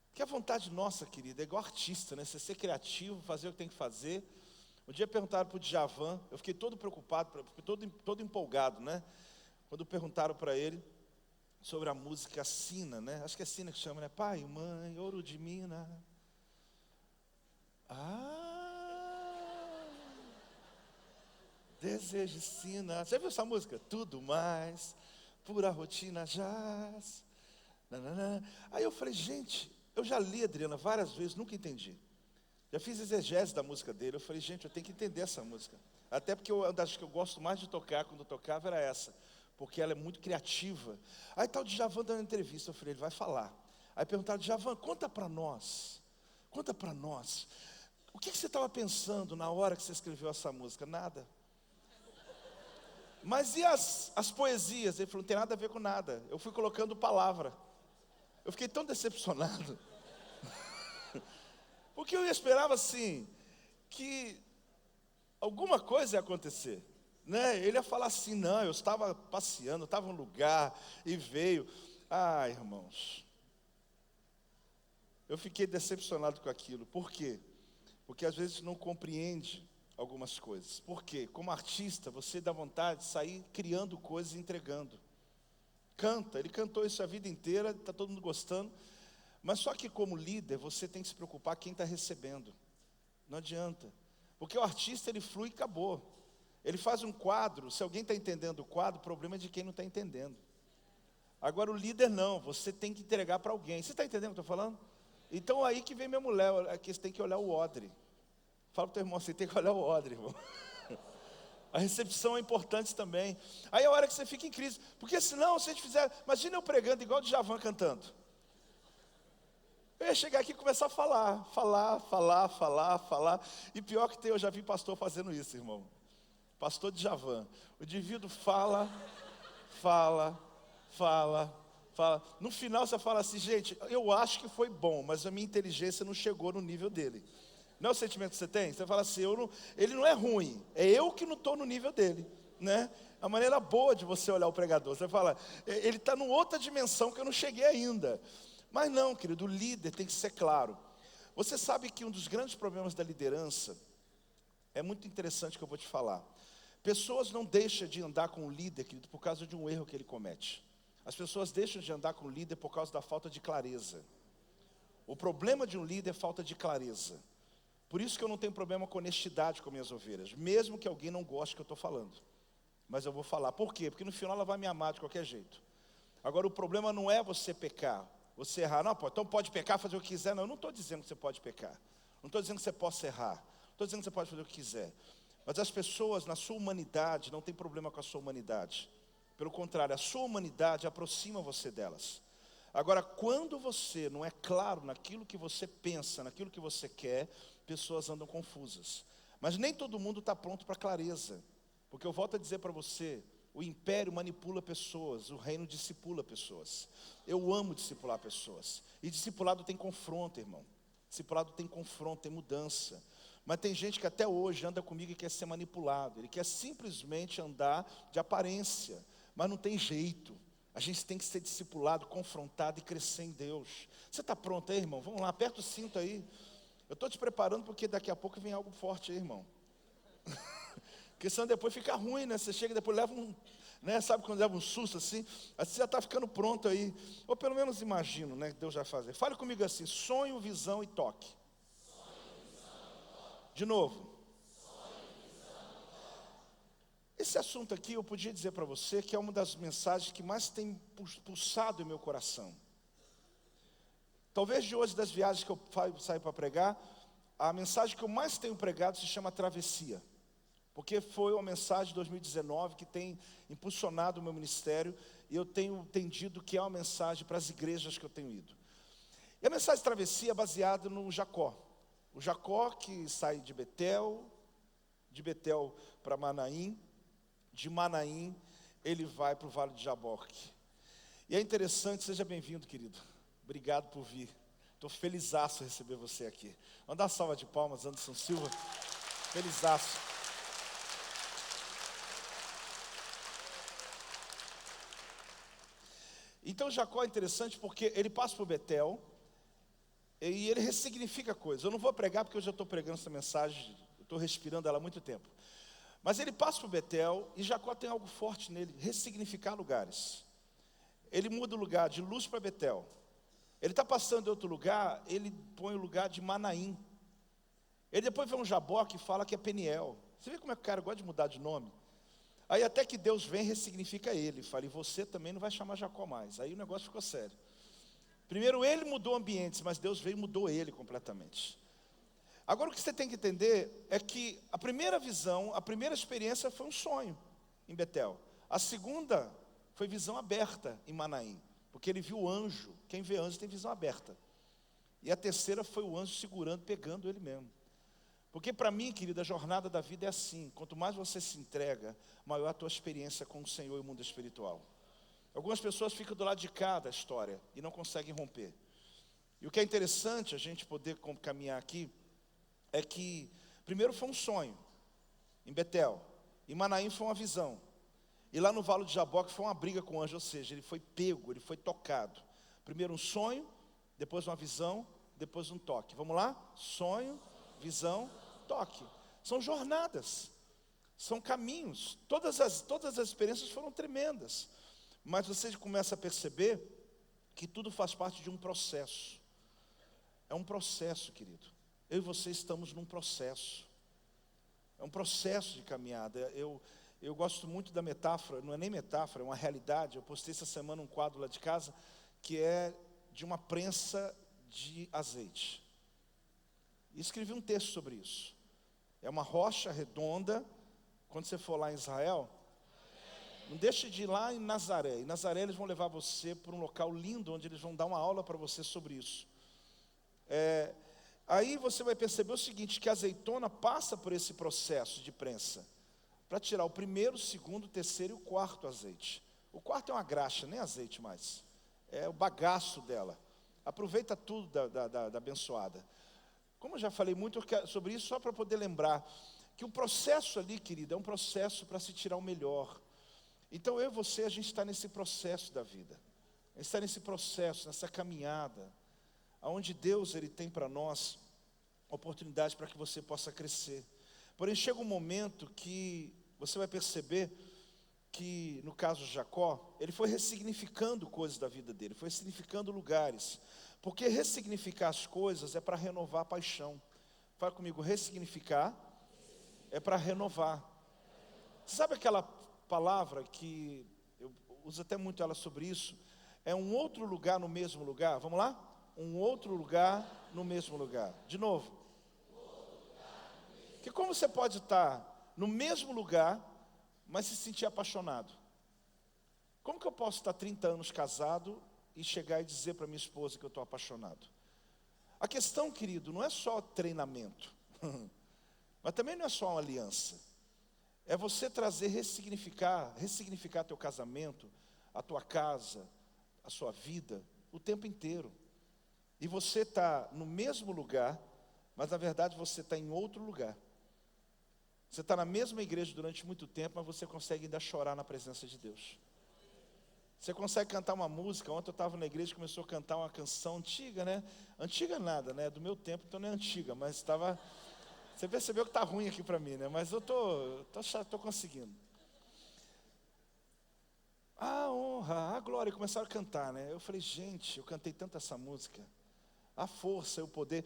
Porque a vontade nossa, querida, é igual artista, né? Você ser criativo, fazer o que tem que fazer. Um dia perguntaram para o Djavan, eu fiquei todo preocupado, todo empolgado, né? Quando perguntaram para ele sobre a música Sina, né? Acho que é Sina que chama, né? Pai, mãe, ouro de mina. Desejo Sina. Você viu essa música? Tudo mais, pura rotina jaz. Nananã. Aí eu falei, gente, eu já li, Adriana, várias vezes, nunca entendi. Já fiz exegese da música dele. Eu falei, gente, eu tenho que entender essa música. Até porque uma das que eu gosto mais de tocar, quando eu tocava, era essa. Porque ela é muito criativa. Aí está o Djavan dando entrevista. Eu falei, ele vai falar. Aí perguntaram, Djavan, conta para nós. Conta para nós. O que você estava pensando na hora que você escreveu essa música? Nada. Mas e as poesias? Ele falou, não tem nada a ver com nada. Eu fui colocando palavra. Eu fiquei tão decepcionado. Porque eu esperava assim, que alguma coisa ia acontecer, né? Ele ia falar assim, não, eu estava passeando, estava em um lugar e veio. Ah, irmãos, eu fiquei decepcionado com aquilo. Por quê? Porque às vezes não compreende algumas coisas. Por quê? Como artista, você dá vontade de sair criando coisas e entregando. Canta, ele cantou isso a vida inteira, está todo mundo gostando. Mas só que como líder, você tem que se preocupar quem está recebendo. Não adianta. Porque o artista, ele flui e acabou. Ele faz um quadro, se alguém está entendendo o quadro, o problema é de quem não está entendendo. Agora o líder não, você tem que entregar para alguém. Você está entendendo o que eu estou falando? Então aí que vem minha mulher, aqui você tem que olhar o odre. Fala para o teu irmão, você tem que olhar o odre, irmão. A recepção é importante também. Aí é a hora que você fica em crise. Porque senão, se a gente fizer, imagina eu pregando igual o Djavan cantando. Eu ia chegar aqui e começar a falar. E pior que tem, eu já vi pastor fazendo isso, irmão. Pastor Djavan. O indivíduo fala. No final você fala assim, gente, eu acho que foi bom, mas a minha inteligência não chegou no nível dele. Não é o sentimento que você tem? Você fala assim, ele não é ruim, é eu que não estou no nível dele, né? A maneira boa de você olhar o pregador, você fala, ele está numa outra dimensão que eu não cheguei ainda. Mas não, querido, o líder tem que ser claro. Você sabe que um dos grandes problemas da liderança, é muito interessante que eu vou te falar. Pessoas não deixam de andar com o líder, querido, por causa de um erro que ele comete. As pessoas deixam de andar com o líder por causa da falta de clareza. O problema de um líder é falta de clareza. Por isso que eu não tenho problema com honestidade com minhas ovelhas, mesmo que alguém não goste do que eu estou falando. Mas eu vou falar. Por quê? Porque no final ela vai me amar de qualquer jeito. Agora o problema não é você pecar, você errar. Não, então pode pecar, fazer o que quiser. Não, eu não estou dizendo que você pode pecar. Não estou dizendo que você possa errar. Não estou dizendo que você pode fazer o que quiser. Mas as pessoas, na sua humanidade, não tem problema com a sua humanidade. Pelo contrário, a sua humanidade aproxima você delas. Agora, quando você não é claro naquilo que você pensa, naquilo que você quer, pessoas andam confusas. Mas nem todo mundo está pronto para clareza. Porque eu volto a dizer para você, o império manipula pessoas, o reino discipula pessoas. Eu amo discipular pessoas. E discipulado tem confronto, irmão. Discipulado tem confronto, tem mudança. Mas tem gente que até hoje anda comigo e quer ser manipulado. Ele quer simplesmente andar de aparência, mas não tem jeito. A gente tem que ser discipulado, confrontado e crescer em Deus. Você está pronto aí, irmão? Vamos lá, aperta o cinto aí. Eu estou te preparando porque daqui a pouco vem algo forte aí, irmão. Porque senão depois fica ruim, né? Você chega e depois leva um, né? Sabe quando leva um susto assim? Você já está ficando pronto aí. Ou pelo menos imagino, né? Que Deus vai fazer. Fale comigo assim: sonho, visão e toque. De novo. Esse assunto aqui eu podia dizer para você que é uma das mensagens que mais tem pulsado em meu coração. Talvez de hoje, das viagens que eu saio para pregar, a mensagem que eu mais tenho pregado se chama Travessia. Porque foi uma mensagem de 2019 que tem impulsionado o meu ministério, e eu tenho entendido que é uma mensagem para as igrejas que eu tenho ido. E a mensagem de Travessia é baseada no Jacó. O Jacó que sai de Betel para Manaim, de Manaim ele vai para o Vale de Jaboque. E é interessante, seja bem-vindo, querido. Obrigado por vir. Estou felizaço em receber você aqui. Vamos dar uma salva de palmas, Anderson Silva. Felizaço. Então Jacó é interessante porque ele passa por Betel e ele ressignifica coisas. Eu não vou pregar porque eu já estou pregando essa mensagem, estou respirando ela há muito tempo. Mas ele passa por Betel e Jacó tem algo forte nele, ressignificar lugares. Ele muda o lugar de Luz para Betel. Ele está passando em outro lugar, ele põe o lugar de Manaim. Ele depois vê um Jaboque e fala que é Peniel. Você vê como é que o cara gosta de mudar de nome? Aí até que Deus vem e ressignifica ele. Fala, e você também não vai chamar Jacó mais. Aí o negócio ficou sério. Primeiro ele mudou ambientes, mas Deus veio e mudou ele completamente. Agora o que você tem que entender é que a primeira visão, a primeira experiência foi um sonho em Betel. A segunda foi visão aberta em Manaim, porque ele viu o anjo. Quem vê anjo tem visão aberta. E a terceira foi o anjo segurando, pegando ele mesmo. Porque para mim, querida, a jornada da vida é assim. Quanto mais você se entrega, maior a tua experiência com o Senhor e o mundo espiritual. Algumas pessoas ficam do lado de cá da história e não conseguem romper. E o que é interessante a gente poder caminhar aqui é que primeiro foi um sonho em Betel, em Manaim foi uma visão, e lá no Vale de Jaboque foi uma briga com o anjo, ou seja, ele foi pego, ele foi tocado. Primeiro um sonho, depois uma visão, depois um toque. Vamos lá? Sonho, visão, toque. São jornadas, são caminhos. Todas as experiências foram tremendas, mas você começa a perceber que tudo faz parte de um processo. É um processo, querido. Eu e você estamos num processo. É um processo de caminhada. Eu gosto muito da metáfora, não é nem metáfora, é uma realidade. Eu postei essa semana um quadro lá de casa, que é de uma prensa de azeite. E escrevi um texto sobre isso. É uma rocha redonda. Quando você for lá em Israel, não deixe de ir lá em Nazaré. Em Nazaré eles vão levar você para um local lindo, onde eles vão dar uma aula para você sobre isso. Aí você vai perceber o seguinte, que a azeitona passa por esse processo de prensa, para tirar o primeiro, o segundo, o terceiro e o quarto azeite. O quarto é uma graxa, nem azeite mais. É o bagaço dela. Aproveita tudo da abençoada. Como eu já falei muito sobre isso, só para poder lembrar, que o processo ali, querida, é um processo para se tirar o melhor. Então eu e você, a gente está nesse processo da vida. A gente está nesse processo, nessa caminhada, onde Deus ele tem para nós oportunidades para que você possa crescer. Porém chega um momento que você vai perceber que, no caso de Jacó, ele foi ressignificando coisas da vida dele, foi ressignificando lugares. Porque ressignificar as coisas é para renovar a paixão. Fala comigo, ressignificar é para renovar. Sabe aquela palavra que eu uso até muito ela sobre isso? É um outro lugar no mesmo lugar. Vamos lá? Um outro lugar no mesmo lugar. De novo. Que como você pode estar no mesmo lugar, mas se sentir apaixonado? Como que eu posso estar 30 anos casado e chegar e dizer para minha esposa que eu estou apaixonado? A questão, querido, não é só treinamento, mas também não é só uma aliança. é você trazer, ressignificar teu casamento, a tua casa, a sua vida, o tempo inteiro. E você está no mesmo lugar, mas na verdade você está em outro lugar. Você está na mesma igreja durante muito tempo, mas você consegue ainda chorar na presença de Deus. Você consegue cantar uma música. Ontem eu estava na igreja e começou a cantar uma canção antiga, né? Antiga nada, né? Do meu tempo, então não é antiga, mas estava... Você percebeu que está ruim aqui para mim, né? Mas eu tô conseguindo. A honra, a glória, e começaram a cantar, né? Eu falei, gente, eu cantei tanto essa música. A força e o poder.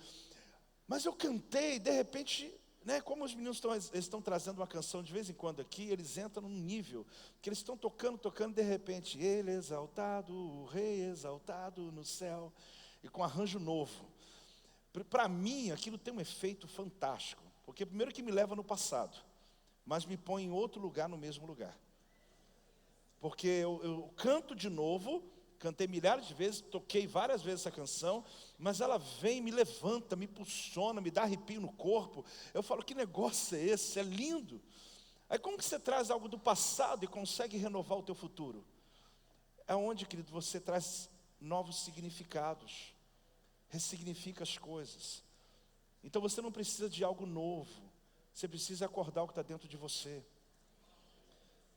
Mas eu cantei, de repente, né? Como os meninos estão trazendo uma canção de vez em quando aqui, eles entram num nível que eles estão tocando, de repente, ele exaltado, o rei exaltado no céu, e com arranjo novo. Para mim, aquilo tem um efeito fantástico, porque primeiro que me leva no passado, mas me põe em outro lugar, no mesmo lugar. Porque eu canto de novo, cantei milhares de vezes, toquei várias vezes essa canção, mas ela vem, me levanta, me impulsiona, me dá arrepio no corpo. Eu falo, que negócio é esse? É lindo. Aí como que você traz algo do passado e consegue renovar o teu futuro? É onde, querido, você traz novos significados. Ressignifica as coisas. Então você não precisa de algo novo. Você precisa acordar o que está dentro de você.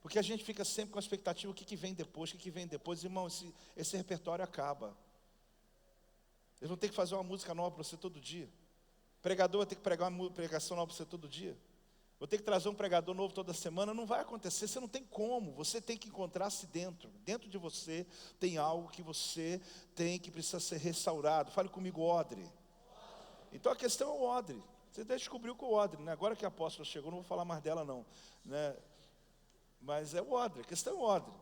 Porque a gente fica sempre com a expectativa, o que vem depois, o que vem depois. Irmão, esse repertório acaba. Eles vão ter que fazer uma música nova para você todo dia. O pregador vai ter que pregar uma pregação nova para você todo dia. Vou ter que trazer um pregador novo toda semana. Não vai acontecer, você não tem como. Você tem que encontrar-se dentro. Dentro de você tem algo que você tem, que precisa ser restaurado. Fale comigo, odre. Então a questão é o odre. Você descobriu que o odre, né? Agora que a apóstola chegou, não vou falar mais dela não, né? Mas é o odre, a questão é o odre.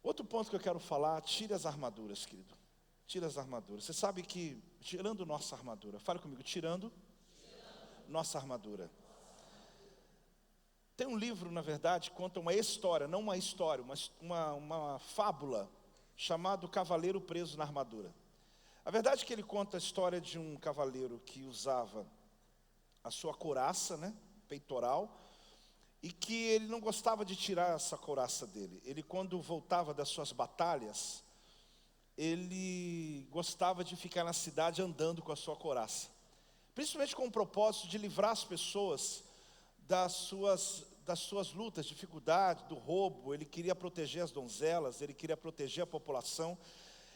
Outro ponto que eu quero falar, tire as armaduras, querido. Tire as armaduras. Você sabe que, tirando nossa armadura, fale comigo, tirando nossa armadura. Tem um livro, na verdade, que conta uma história, não uma história, mas uma fábula, chamado Cavaleiro Preso na Armadura. A verdade é que ele conta a história de um cavaleiro que usava a sua couraça, né, peitoral, e que ele não gostava de tirar essa couraça dele. Ele, quando voltava das suas batalhas, ele gostava de ficar na cidade andando com a sua couraça. Principalmente com o propósito de livrar as pessoas das suas lutas, dificuldade, do roubo. Ele queria proteger as donzelas, ele queria proteger a população.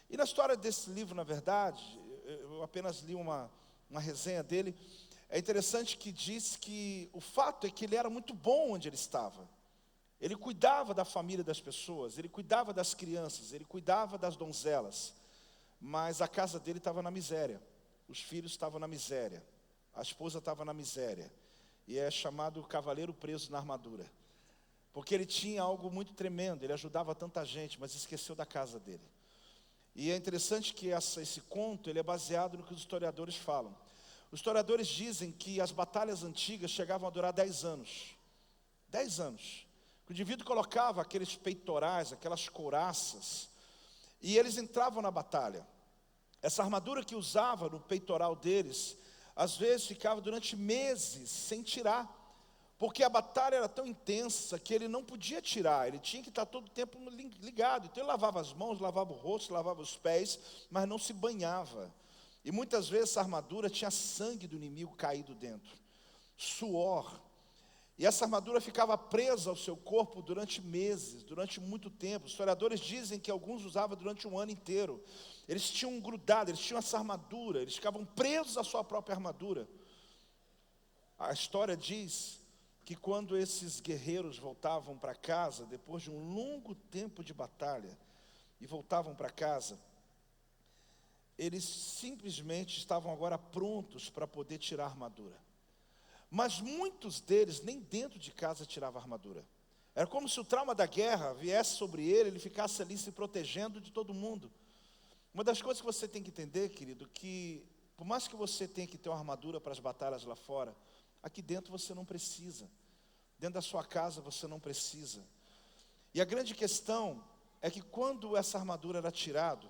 E na história desse livro, na verdade, eu apenas li uma resenha dele. É interessante que diz que o fato é que ele era muito bom onde ele estava. Ele cuidava da família das pessoas, ele cuidava das crianças, ele cuidava das donzelas. Mas a casa dele estava na miséria, os filhos estavam na miséria, a esposa estava na miséria. E é chamado cavaleiro preso na armadura. Porque ele tinha algo muito tremendo, ele ajudava tanta gente, mas esqueceu da casa dele. E é interessante que esse conto ele é baseado no que os historiadores falam. Os historiadores dizem que as batalhas antigas chegavam a durar 10 anos. 10 anos. O indivíduo colocava aqueles peitorais, aquelas couraças, e eles entravam na batalha. Essa armadura que usava no peitoral deles, às vezes ficava durante meses sem tirar. Porque a batalha era tão intensa que ele não podia tirar, ele tinha que estar todo o tempo ligado. Então ele lavava as mãos, lavava o rosto, lavava os pés, mas não se banhava. E muitas vezes essa armadura tinha sangue do inimigo caído dentro, suor. E essa armadura ficava presa ao seu corpo durante meses, durante muito tempo. Os historiadores dizem que alguns usavam durante um ano inteiro. Eles tinham grudado, eles tinham essa armadura, eles ficavam presos à sua própria armadura. A história diz que quando esses guerreiros voltavam para casa, depois de um longo tempo de batalha, e voltavam para casa, eles simplesmente estavam agora prontos para poder tirar a armadura. Mas muitos deles nem dentro de casa tiravam a armadura. Era como se o trauma da guerra viesse sobre ele, ele ficasse ali se protegendo de todo mundo. Uma das coisas que você tem que entender, querido, que por mais que você tenha que ter uma armadura para as batalhas lá fora, aqui dentro você não precisa. Dentro da sua casa você não precisa. E a grande questão é que quando essa armadura era tirada,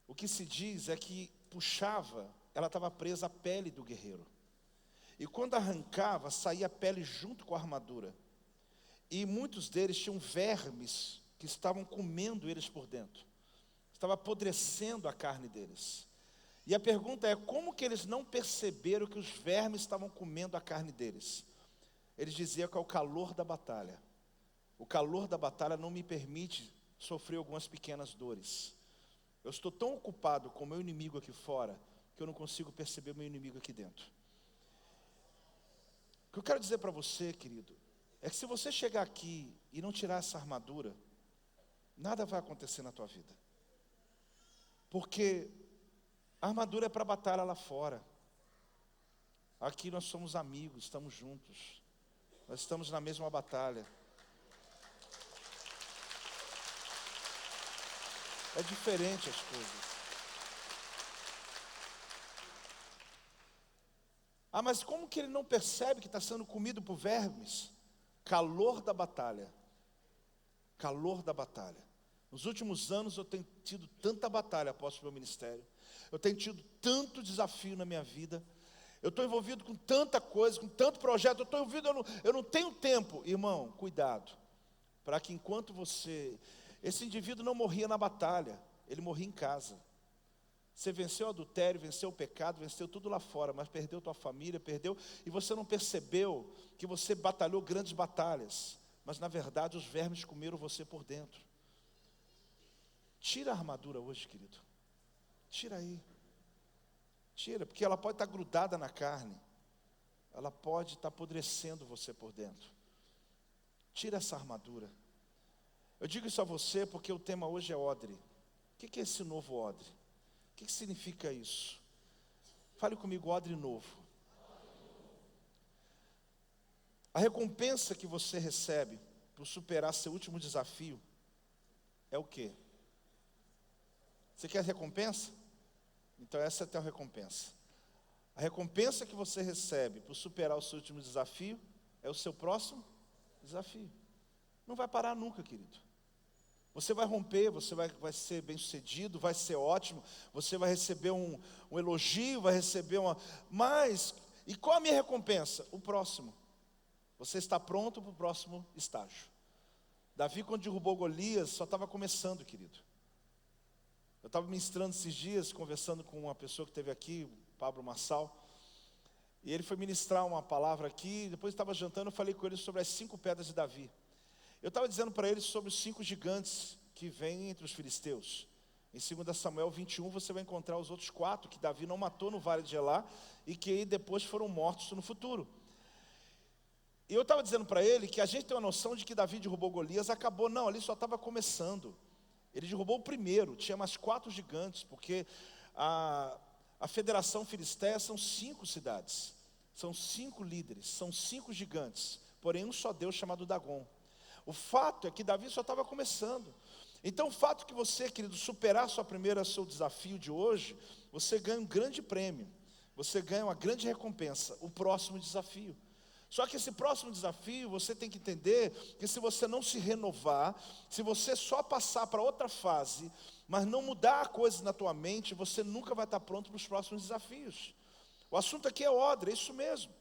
o que se diz é que puxava, ela estava presa à pele do guerreiro. E quando arrancava, saía a pele junto com a armadura. E muitos deles tinham vermes que estavam comendo eles por dentro. Estava apodrecendo a carne deles. E a pergunta é, como que eles não perceberam que os vermes estavam comendo a carne deles? Eles diziam que é o calor da batalha. O calor da batalha não me permite sofrer algumas pequenas dores. Eu estou tão ocupado com o meu inimigo aqui fora, que eu não consigo perceber o meu inimigo aqui dentro. O que eu quero dizer para você, querido, é que se você chegar aqui e não tirar essa armadura, nada vai acontecer na tua vida. Porque a armadura é para a batalha lá fora. Aqui nós somos amigos, estamos juntos. Nós estamos na mesma batalha. É diferente as coisas. Ah, mas como que ele não percebe que está sendo comido por vermes? Calor da batalha. Calor da batalha. Nos últimos anos eu tenho tido tanta batalha após o meu ministério. Eu tenho tido tanto desafio na minha vida. Eu estou envolvido com tanta coisa, com tanto projeto. Eu não tenho tempo. Irmão, cuidado. Para que enquanto você... Esse indivíduo não morria na batalha. Ele morria em casa. Você venceu o adultério, venceu o pecado, venceu tudo lá fora, mas perdeu tua família, perdeu, e você não percebeu que você batalhou grandes batalhas, mas na verdade os vermes comeram você por dentro. Tira a armadura hoje, querido. Tira aí. Tira, porque ela pode estar grudada na carne, ela pode estar apodrecendo você por dentro. Tira essa armadura. Eu digo isso a você porque o tema hoje é odre. O que é esse novo odre? O que significa isso? Fale comigo, odre novo. A recompensa que você recebe por superar seu último desafio é o quê? Você quer recompensa? Então essa é a tua recompensa. A recompensa que você recebe por superar o seu último desafio é o seu próximo desafio. Não vai parar nunca, querido. Você vai romper, você vai ser bem sucedido, vai ser ótimo, você vai receber um elogio, vai receber uma... Mas, e qual a minha recompensa? O próximo. Você está pronto para o próximo estágio. Davi, quando derrubou Golias, só estava começando, querido. Eu estava ministrando esses dias, conversando com uma pessoa que esteve aqui, o Pablo Marçal, e ele foi ministrar uma palavra aqui, depois estava jantando, eu falei com ele sobre as 5 pedras de Davi. Eu estava dizendo para ele sobre os 5 gigantes que vêm entre os filisteus. Em 2 Samuel 21 você vai encontrar os outros 4 que Davi não matou no vale de Elá e que depois foram mortos no futuro. E eu estava dizendo para ele que a gente tem uma noção de que Davi derrubou Golias, acabou, não, ali só estava começando. Ele derrubou o primeiro, tinha mais 4 gigantes, porque a Federação Filisteia são 5 cidades, são 5 líderes, são 5 gigantes, porém um só Deus chamado Dagon. O fato é que Davi só estava começando. Então o fato que você, querido, superar seu desafio de hoje, você ganha um grande prêmio, você ganha uma grande recompensa, o próximo desafio. Só que esse próximo desafio, você tem que entender que se você não se renovar, se você só passar para outra fase, mas não mudar coisas na tua mente, você nunca vai estar pronto para os próximos desafios. O assunto aqui é odre, é isso mesmo.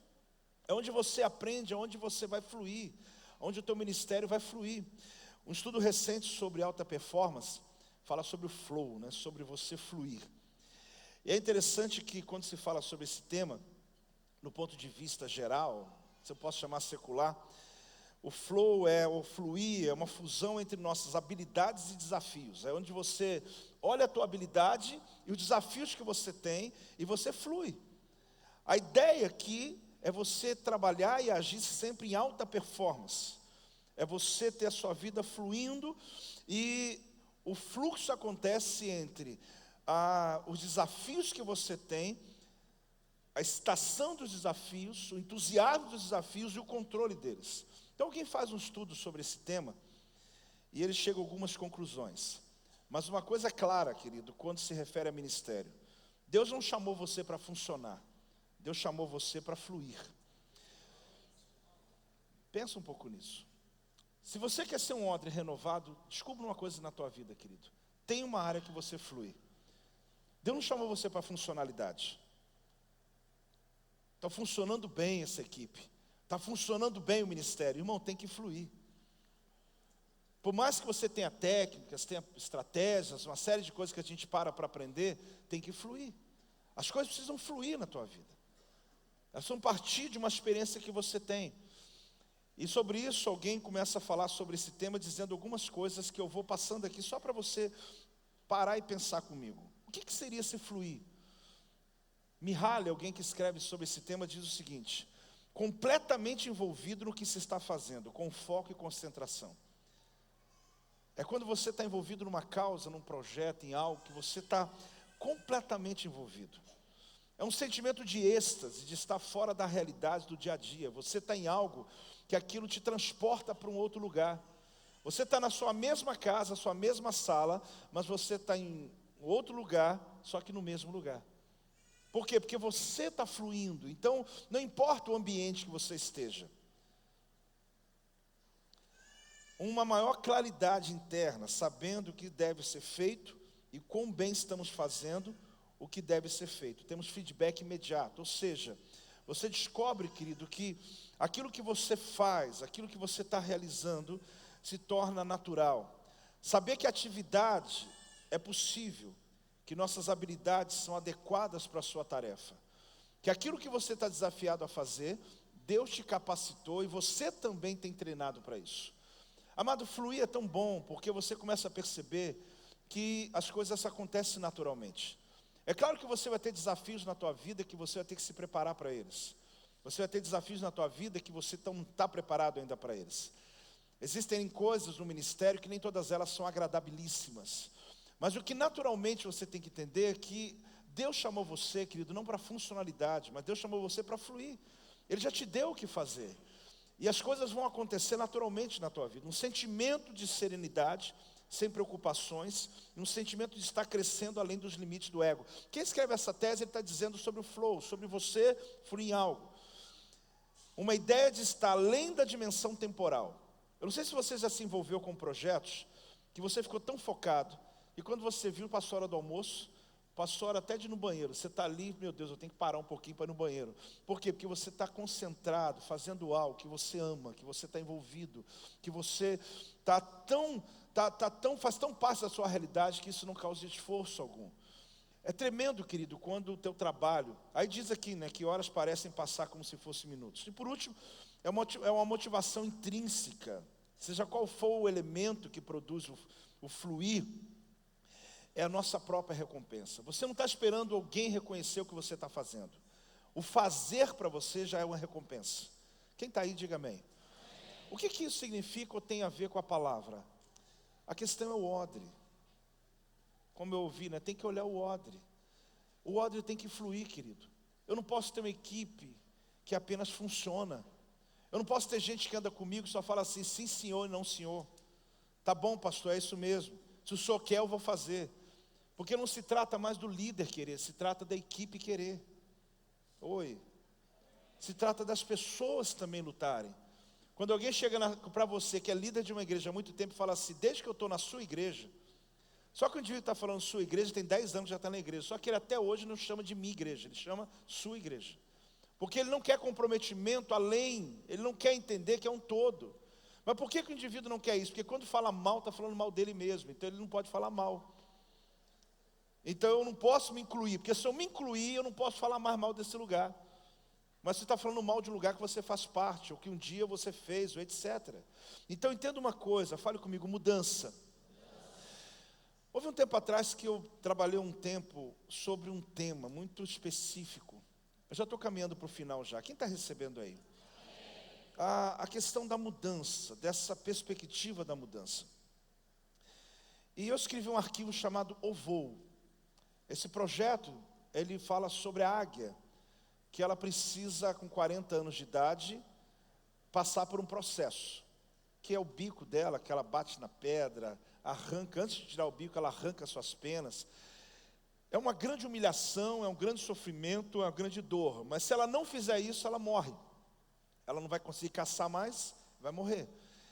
É onde você aprende, é onde você vai fluir, onde o teu ministério vai fluir. Um estudo recente sobre alta performance fala sobre o flow, né? Sobre você fluir. E é interessante que quando se fala sobre esse tema, no ponto de vista geral, se eu posso chamar secular, o flow o fluir, é uma fusão entre nossas habilidades e desafios. É onde você olha a tua habilidade e os desafios que você tem e você flui. A ideia aqui é você trabalhar e agir sempre em alta performance. É você ter a sua vida fluindo e o fluxo acontece entre os desafios que você tem, a estação dos desafios, o entusiasmo dos desafios e o controle deles. Então, quem faz um estudo sobre esse tema, e ele chega a algumas conclusões. Mas uma coisa é clara, querido, quando se refere a ministério. Deus não chamou você para funcionar. Deus chamou você para fluir. Pensa um pouco nisso. Se você quer ser um odre renovado, descubra uma coisa na tua vida, querido. Tem uma área que você flui. Deus não chamou você para funcionalidade. Está funcionando bem essa equipe. Está funcionando bem o ministério. Irmão, tem que fluir. Por mais que você tenha técnicas, tenha estratégias, uma série de coisas que a gente para aprender, tem que fluir. As coisas precisam fluir na tua vida. Elas vão partir de uma experiência que você tem. E sobre isso, alguém começa a falar sobre esse tema, dizendo algumas coisas que eu vou passando aqui, só para você parar e pensar comigo. O que seria se fluir? Mihaly, alguém que escreve sobre esse tema, diz o seguinte: completamente envolvido no que se está fazendo, com foco e concentração. É quando você está envolvido numa causa, num projeto, em algo, que você está completamente envolvido. É um sentimento de êxtase, de estar fora da realidade do dia a dia. Você está em algo que aquilo te transporta para um outro lugar. Você está na sua mesma casa, sua mesma sala, mas você está em outro lugar, só que no mesmo lugar. Por quê? Porque você está fluindo. Então, não importa o ambiente que você esteja. Uma maior claridade interna, sabendo o que deve ser feito e quão bem estamos fazendo o que deve ser feito. Temos feedback imediato, ou seja, você descobre, querido, que aquilo que você faz, aquilo que você está realizando, se torna natural. Saber que a atividade é possível, que nossas habilidades são adequadas para a sua tarefa, que aquilo que você está desafiado a fazer, Deus te capacitou e você também tem treinado para isso. Amado, fluir é tão bom, porque você começa a perceber que as coisas acontecem naturalmente. É claro que você vai ter desafios na tua vida que você vai ter que se preparar para eles. Você vai ter desafios na tua vida que você não está preparado ainda para eles. Existem coisas no ministério que nem todas elas são agradabilíssimas. Mas o que naturalmente você tem que entender é que Deus chamou você, querido, não para funcionalidade, mas Deus chamou você para fluir. Ele já te deu o que fazer. E as coisas vão acontecer naturalmente na tua vida. Um sentimento de serenidade, sem preocupações, um sentimento de estar crescendo além dos limites do ego. Quem escreve essa tese, ele está dizendo sobre o flow, sobre você fluir em algo. Uma ideia de estar além da dimensão temporal. Eu não sei se você já se envolveu com projetos, que você ficou tão focado, e quando você viu, passou a hora do almoço, passou a hora até de ir no banheiro. Você está ali, meu Deus, eu tenho que parar um pouquinho para ir no banheiro. Por quê? Porque você está concentrado, fazendo algo que você ama, que você está envolvido, que você faz tão parte da sua realidade que isso não causa esforço algum. É tremendo, querido, quando o teu trabalho, aí diz aqui, né, que horas parecem passar como se fossem minutos. E por último, é uma motivação intrínseca, seja qual for o elemento que produz o fluir, é a nossa própria recompensa. Você não está esperando alguém reconhecer o que você está fazendo. O fazer para você já é uma recompensa. Quem está aí, diga amém. O que isso significa ou tem a ver com a palavra? A questão é o odre. Como eu ouvi, né? Tem que olhar o odre. O odre tem que fluir, querido. Eu não posso ter uma equipe que apenas funciona. Eu não posso ter gente que anda comigo e só fala assim, sim senhor e não senhor. Tá bom, pastor, é isso mesmo. Se o senhor quer, eu vou fazer. Porque não se trata mais do líder querer, se trata da equipe querer. Oi. Se trata das pessoas também lutarem. Quando alguém chega para você, que é líder de uma igreja há muito tempo, e fala assim, desde que eu estou na sua igreja, só que o indivíduo está falando sua igreja, tem 10 anos que já está na igreja, só que ele até hoje não chama de minha igreja, ele chama sua igreja. Porque ele não quer comprometimento além, ele não quer entender que é um todo. Mas por que o indivíduo não quer isso? Porque quando fala mal, está falando mal dele mesmo, então ele não pode falar mal. Então eu não posso me incluir, porque se eu me incluir, eu não posso falar mais mal desse lugar. Mas você está falando mal de um lugar que você faz parte, ou que um dia você fez, ou etc. Então entenda uma coisa, fale comigo, mudança. Houve um tempo atrás que eu trabalhei um tempo sobre um tema muito específico. Eu já estou caminhando para o final já. Quem está recebendo aí? A questão da mudança, dessa perspectiva da mudança. E eu escrevi um arquivo chamado O Voo. Esse projeto, ele fala sobre a águia, que ela precisa, com 40 anos de idade, passar por um processo, que é o bico dela, que ela bate na pedra, arranca, antes de tirar o bico, ela arranca suas penas. É uma grande humilhação, é um grande sofrimento, é uma grande dor. Mas se ela não fizer isso, ela morre. Ela não vai conseguir caçar mais, vai morrer.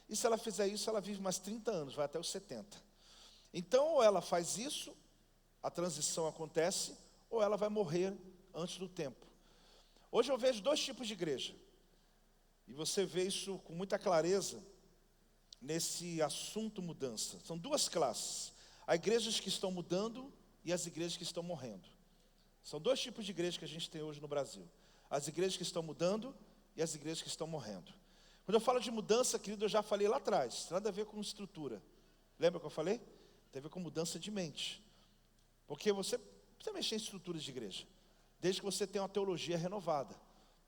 E se ela fizer isso, ela vive mais 30 anos, vai até os 70. Então, ou ela faz isso, a transição acontece, ou ela vai morrer antes do tempo. Hoje eu vejo dois tipos de igreja. E você vê isso com muita clareza nesse assunto mudança. São duas classes. Há igrejas que estão mudando e as igrejas que estão morrendo. São dois tipos de igreja que a gente tem hoje no Brasil. As igrejas que estão mudando e as igrejas que estão morrendo. Quando eu falo de mudança, querido, eu já falei lá atrás. Nada a ver com estrutura. Lembra que eu falei? Tem a ver com mudança de mente. Porque você precisa mexer em estruturas de igreja. Desde que você tenha uma teologia renovada.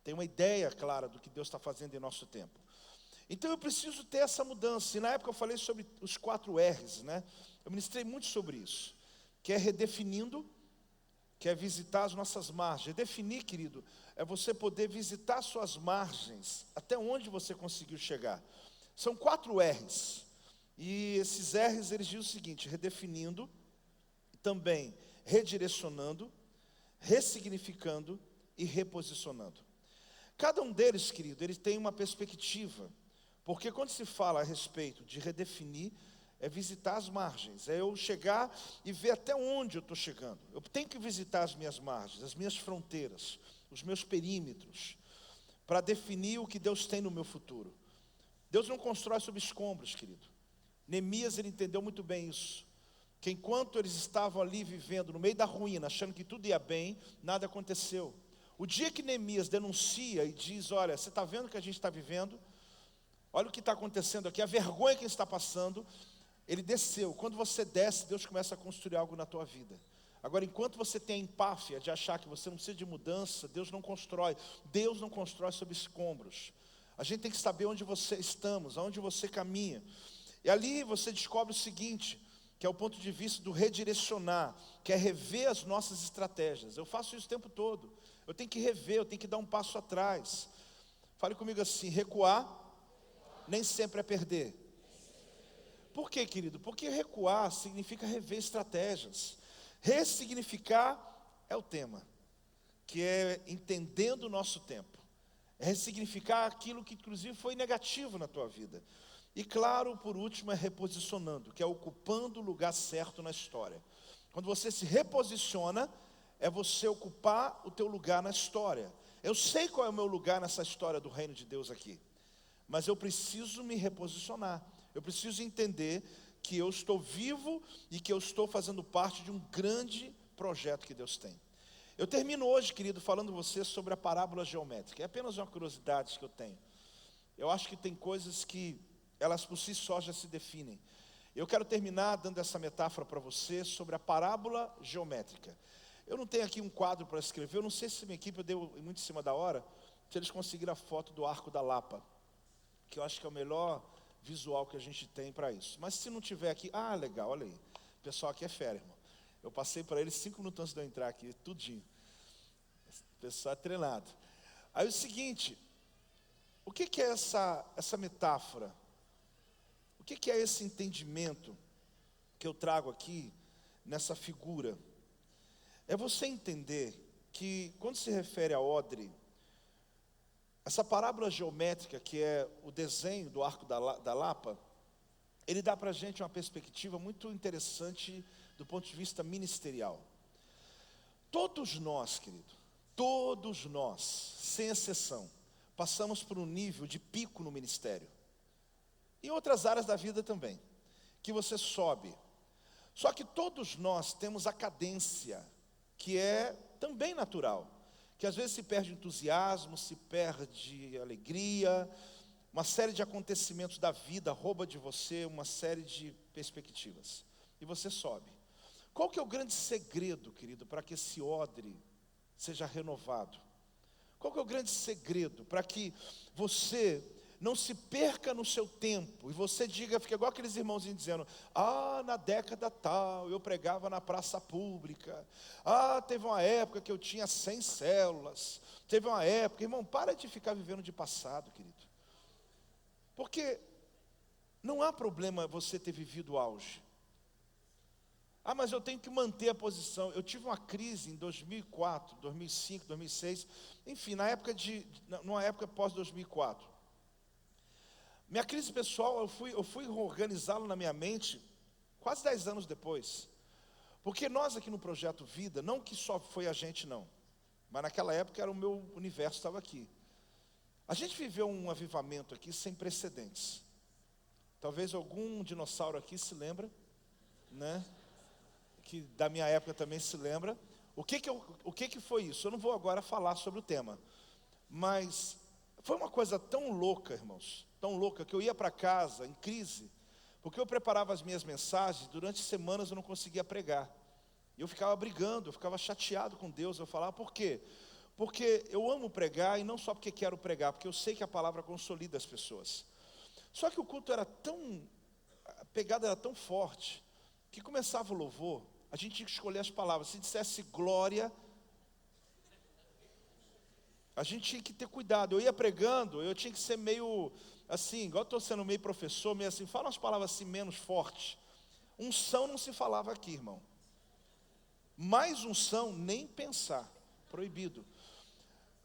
Tenha uma ideia clara do que Deus está fazendo em nosso tempo. Então eu preciso ter essa mudança. E na época eu falei sobre os 4 R's, né? Eu ministrei muito sobre isso. Que é redefinindo, que é visitar as nossas margens. Redefinir, querido, é você poder visitar suas margens, até onde você conseguiu chegar. São 4 R's. E esses R's, eles dizem o seguinte: redefinindo, também redirecionando, ressignificando e reposicionando. Cada um deles, querido, ele tem uma perspectiva. Porque quando se fala a respeito de redefinir, é visitar as margens. É eu chegar e ver até onde eu estou chegando. Eu tenho que visitar as minhas margens, as minhas fronteiras, os meus perímetros, para definir o que Deus tem no meu futuro. Deus não constrói sobre escombros, querido. Neemias, ele entendeu muito bem isso. Que enquanto eles estavam ali vivendo no meio da ruína, achando que tudo ia bem, nada aconteceu. O dia que Neemias denuncia e diz: olha, você está vendo o que a gente está vivendo? Olha o que está acontecendo aqui, a vergonha que está passando. Ele desceu. Quando você desce, Deus começa a construir algo na tua vida. Agora, enquanto você tem a empáfia de achar que você não precisa de mudança, Deus não constrói. Deus não constrói sobre escombros. A gente tem que saber onde você estamos, aonde você caminha. E ali você descobre o seguinte, que é o ponto de vista do redirecionar, que é rever as nossas estratégias. Eu faço isso o tempo todo. Eu tenho que rever, eu tenho que dar um passo atrás. Fale comigo assim: recuar nem sempre é perder. Por quê, querido? Porque recuar significa rever estratégias. Ressignificar é o tema, que é entendendo o nosso tempo. É ressignificar aquilo que inclusive foi negativo na tua vida. E claro, por último, é reposicionando, que é ocupando o lugar certo na história. Quando você se reposiciona, é você ocupar o teu lugar na história. Eu sei qual é o meu lugar nessa história do reino de Deus aqui. Mas eu preciso me reposicionar. Eu preciso entender que eu estou vivo e que eu estou fazendo parte de um grande projeto que Deus tem. Eu termino hoje, querido, falando você sobre a parábola geométrica. É apenas uma curiosidade que eu tenho. Eu acho que tem coisas que elas por si só já se definem. Eu quero terminar dando essa metáfora para você sobre a parábola geométrica. Eu não tenho aqui um quadro para escrever. Eu não sei se minha equipe deu muito em cima da hora, se eles conseguiram a foto do Arco da Lapa, que eu acho que é o melhor visual que a gente tem para isso. Mas se não tiver aqui, legal, olha aí. O pessoal aqui é fera, irmão. Eu passei para eles 5 minutos antes de eu entrar aqui, tudinho. O pessoal é treinado. Aí o seguinte, o que é essa metáfora? O que é esse entendimento que eu trago aqui nessa figura? É você entender que quando se refere a odre, essa parábola geométrica, que é o desenho do Arco da Lapa, ele dá para a gente uma perspectiva muito interessante do ponto de vista ministerial. Todos nós, querido, todos nós, sem exceção, passamos por um nível de pico no ministério. Em outras áreas da vida também, que você sobe. Só que todos nós temos a cadência, que é também natural. Que às vezes se perde entusiasmo, se perde alegria, uma série de acontecimentos da vida rouba de você uma série de perspectivas. E você sobe. Qual que é o grande segredo, querido, para que esse odre seja renovado? Qual que é o grande segredo para que você não se perca no seu tempo, e você diga, fica igual aqueles irmãozinhos dizendo: na década tal, eu pregava na praça pública, teve uma época que eu tinha 100 células, teve uma época, irmão, para de ficar vivendo de passado, querido, porque não há problema você ter vivido o auge. Mas eu tenho que manter a posição. Eu tive uma crise em 2004, 2005, 2006, enfim, numa época pós 2004, minha crise pessoal, eu fui organizá-la na minha mente quase 10 anos depois. Porque nós aqui no Projeto Vida, não que só foi a gente não. Mas naquela época era o meu universo, estava aqui. A gente viveu um avivamento aqui sem precedentes. Talvez algum dinossauro aqui se lembra, né? Que da minha época também se lembra. O que foi isso? Eu não vou agora falar sobre o tema. Mas foi uma coisa tão louca, irmãos. Tão louca que eu ia para casa em crise. Porque eu preparava as minhas mensagens, durante semanas eu não conseguia pregar. E eu ficava brigando, eu ficava chateado com Deus. Eu falava, por quê? Porque eu amo pregar, e não só porque quero pregar, porque eu sei que a palavra consolida as pessoas. Só que o culto era tão, a pegada era tão forte, que começava o louvor, a gente tinha que escolher as palavras. Se dissesse glória, a gente tinha que ter cuidado. Eu ia pregando, eu tinha que ser meio assim, igual eu estou sendo meio professor, meio assim, fala umas palavras assim menos fortes. Unção não se falava aqui, irmão. Mais unção, nem pensar, proibido.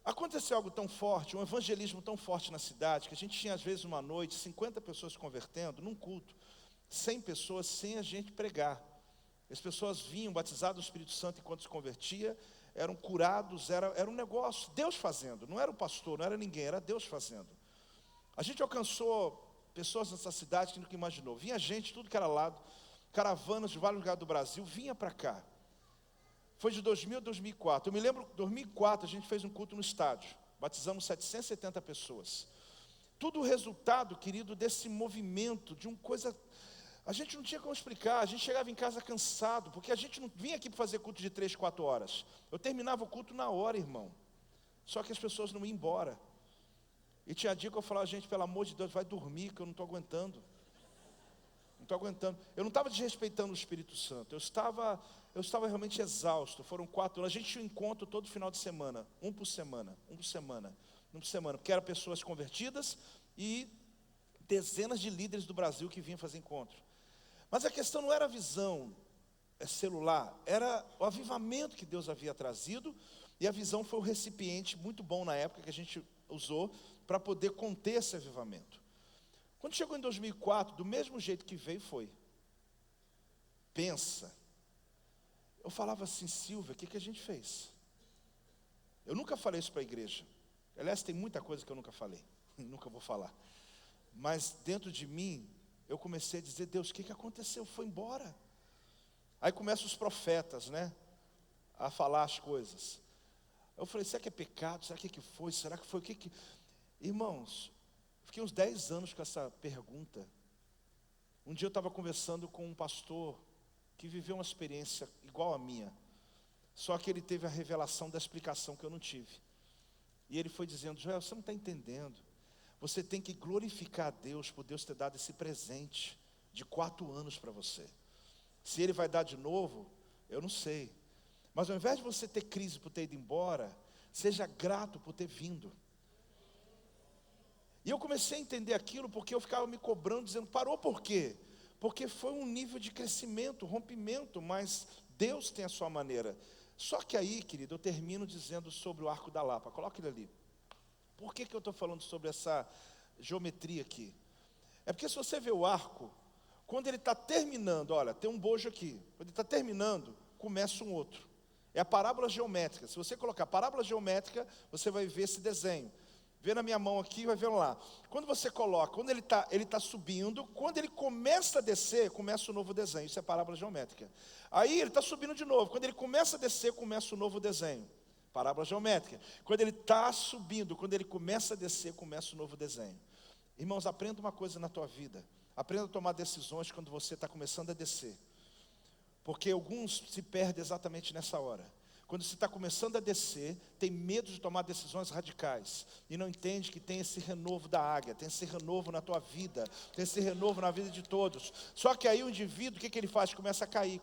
Aconteceu algo tão forte, um evangelismo tão forte na cidade, que a gente tinha às vezes uma noite, 50 pessoas se convertendo, num culto, 100 pessoas sem a gente pregar. As pessoas vinham batizadas do Espírito Santo enquanto se convertia, eram curados, era um negócio, Deus fazendo, não era o pastor, não era ninguém, era Deus fazendo. A gente alcançou pessoas nessa cidade que nunca imaginou. Vinha gente, tudo que era lado, caravanas de vários lugares do Brasil, vinha para cá. Foi de 2000 a 2004. Eu me lembro, em 2004 a gente fez um culto no estádio. Batizamos 770 pessoas. Tudo resultado, querido, desse movimento, de uma coisa... A gente não tinha como explicar, a gente chegava em casa cansado, porque a gente não vinha aqui para fazer culto de 3, 4 horas. Eu terminava o culto na hora, irmão. Só que as pessoas não iam embora. E tinha dia que eu falava, gente, pelo amor de Deus, vai dormir, que eu não estou aguentando. Não estou aguentando. Eu não estava desrespeitando o Espírito Santo. Eu estava realmente exausto. Foram 4 anos. A gente tinha um encontro todo final de semana. Um por semana. Porque eram pessoas convertidas e dezenas de líderes do Brasil que vinham fazer encontro. Mas a questão não era a visão celular. Era o avivamento que Deus havia trazido. E a visão foi um recipiente muito bom na época que a gente usou para poder conter esse avivamento. Quando chegou em 2004, do mesmo jeito que veio, foi. Pensa. Eu falava assim, Silvia, o que a gente fez? Eu nunca falei isso para a igreja. Aliás, tem muita coisa que eu nunca falei. Nunca vou falar. Mas dentro de mim, eu comecei a dizer, Deus, o que aconteceu? Foi embora. Aí começam os profetas, né? A falar as coisas. Eu falei, será que é pecado? Será que foi? Será que foi? O que... Irmãos, fiquei uns 10 anos com essa pergunta. Um dia eu estava conversando com um pastor que viveu uma experiência igual à minha. Só que ele teve a revelação da explicação que eu não tive. E ele foi dizendo, Joel, você não está entendendo. Você tem que glorificar a Deus por Deus ter dado esse presente de 4 anos para você. Se Ele vai dar de novo, eu não sei. Mas ao invés de você ter crise por ter ido embora, seja grato por ter vindo. E eu comecei a entender aquilo porque eu ficava me cobrando, dizendo, parou por quê? Porque foi um nível de crescimento, rompimento, mas Deus tem a sua maneira. Só que aí, querido, eu termino dizendo sobre o Arco da Lapa. Coloca ele ali. Por que eu estou falando sobre essa geometria aqui? É porque se você vê o arco, quando ele está terminando, olha, tem um bojo aqui. Quando ele está terminando, começa um outro. É a parábola geométrica. Se você colocar parábola geométrica, você vai ver esse desenho. Vê na minha mão aqui, vai ver lá. Quando você coloca, quando ele tá subindo, quando ele começa a descer, começa um novo desenho. Isso é parábola geométrica. Aí ele está subindo de novo. Quando ele começa a descer, começa um novo desenho. Parábola geométrica. Quando ele está subindo, quando ele começa a descer, começa um novo desenho. Irmãos, aprenda uma coisa na tua vida. Aprenda a tomar decisões quando você está começando a descer. Porque alguns se perdem exatamente nessa hora. Quando você está começando a descer, tem medo de tomar decisões radicais. E não entende que tem esse renovo da águia, tem esse renovo na tua vida, tem esse renovo na vida de todos. Só que aí o indivíduo, o que ele faz? Começa a cair,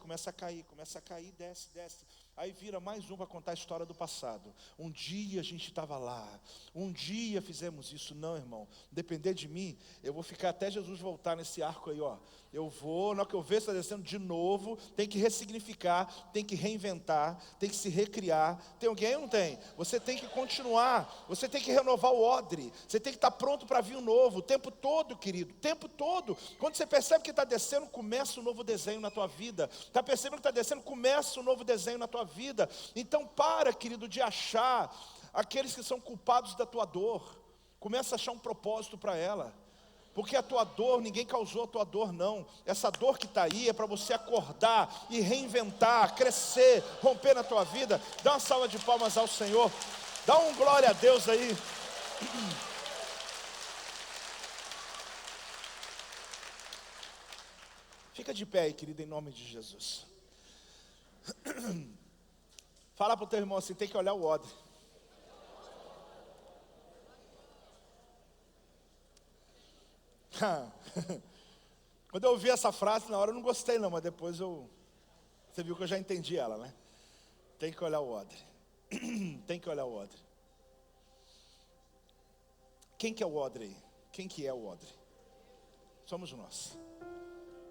desce. Aí vira mais um para contar a história do passado. Um dia a gente estava lá, um dia fizemos isso. Não, irmão, depender de mim, eu vou ficar até Jesus voltar nesse arco aí, ó. Eu vou, na hora que eu ver você está descendo de novo, tem que ressignificar, tem que reinventar, tem que se recriar. Tem alguém ou não tem? Você tem que continuar, você tem que renovar o odre, você tem que estar pronto para vir um novo, o tempo todo, querido, o tempo todo. Quando você percebe que está descendo, começa um novo desenho na tua vida. Está percebendo que está descendo, começa um novo desenho na tua vida. Então para, querido, de achar aqueles que são culpados da tua dor. Começa a achar um propósito para ela. Porque a tua dor, ninguém causou a tua dor não. Essa dor que está aí é para você acordar e reinventar, crescer, romper na tua vida. Dá uma salva de palmas ao Senhor. Dá um glória a Deus aí. Fica de pé aí, querido, em nome de Jesus. Fala para o teu irmão assim, tem que olhar o odre. Quando eu ouvi essa frase, na hora eu não gostei não, mas depois você viu que eu já entendi ela, né? Tem que olhar o odre. Tem que olhar o odre. Quem que é o odre aí? Quem que é o odre? Somos nós.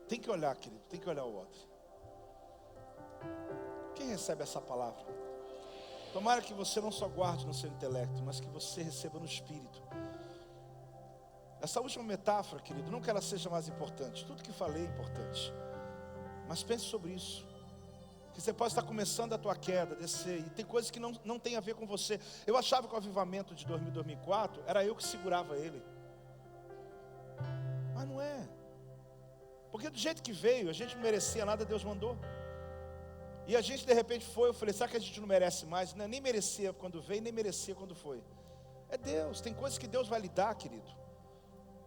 Tem que olhar, querido, tem que olhar o odre. Quem recebe essa palavra? Tomara que você não só guarde no seu intelecto, mas que você receba no espírito. Essa última metáfora, querido, não que ela seja mais importante. Tudo que falei é importante. Mas pense sobre isso. Que você pode estar começando a tua queda, descer. E tem coisas que não tem a ver com você. Eu achava que o avivamento de 2000, 2004, era eu que segurava ele. Mas não é. Porque do jeito que veio, a gente não merecia nada, Deus mandou. E a gente de repente foi, eu falei, será que a gente não merece mais? Não, nem merecia quando veio, nem merecia quando foi. É Deus, tem coisas que Deus vai lhe dar, querido,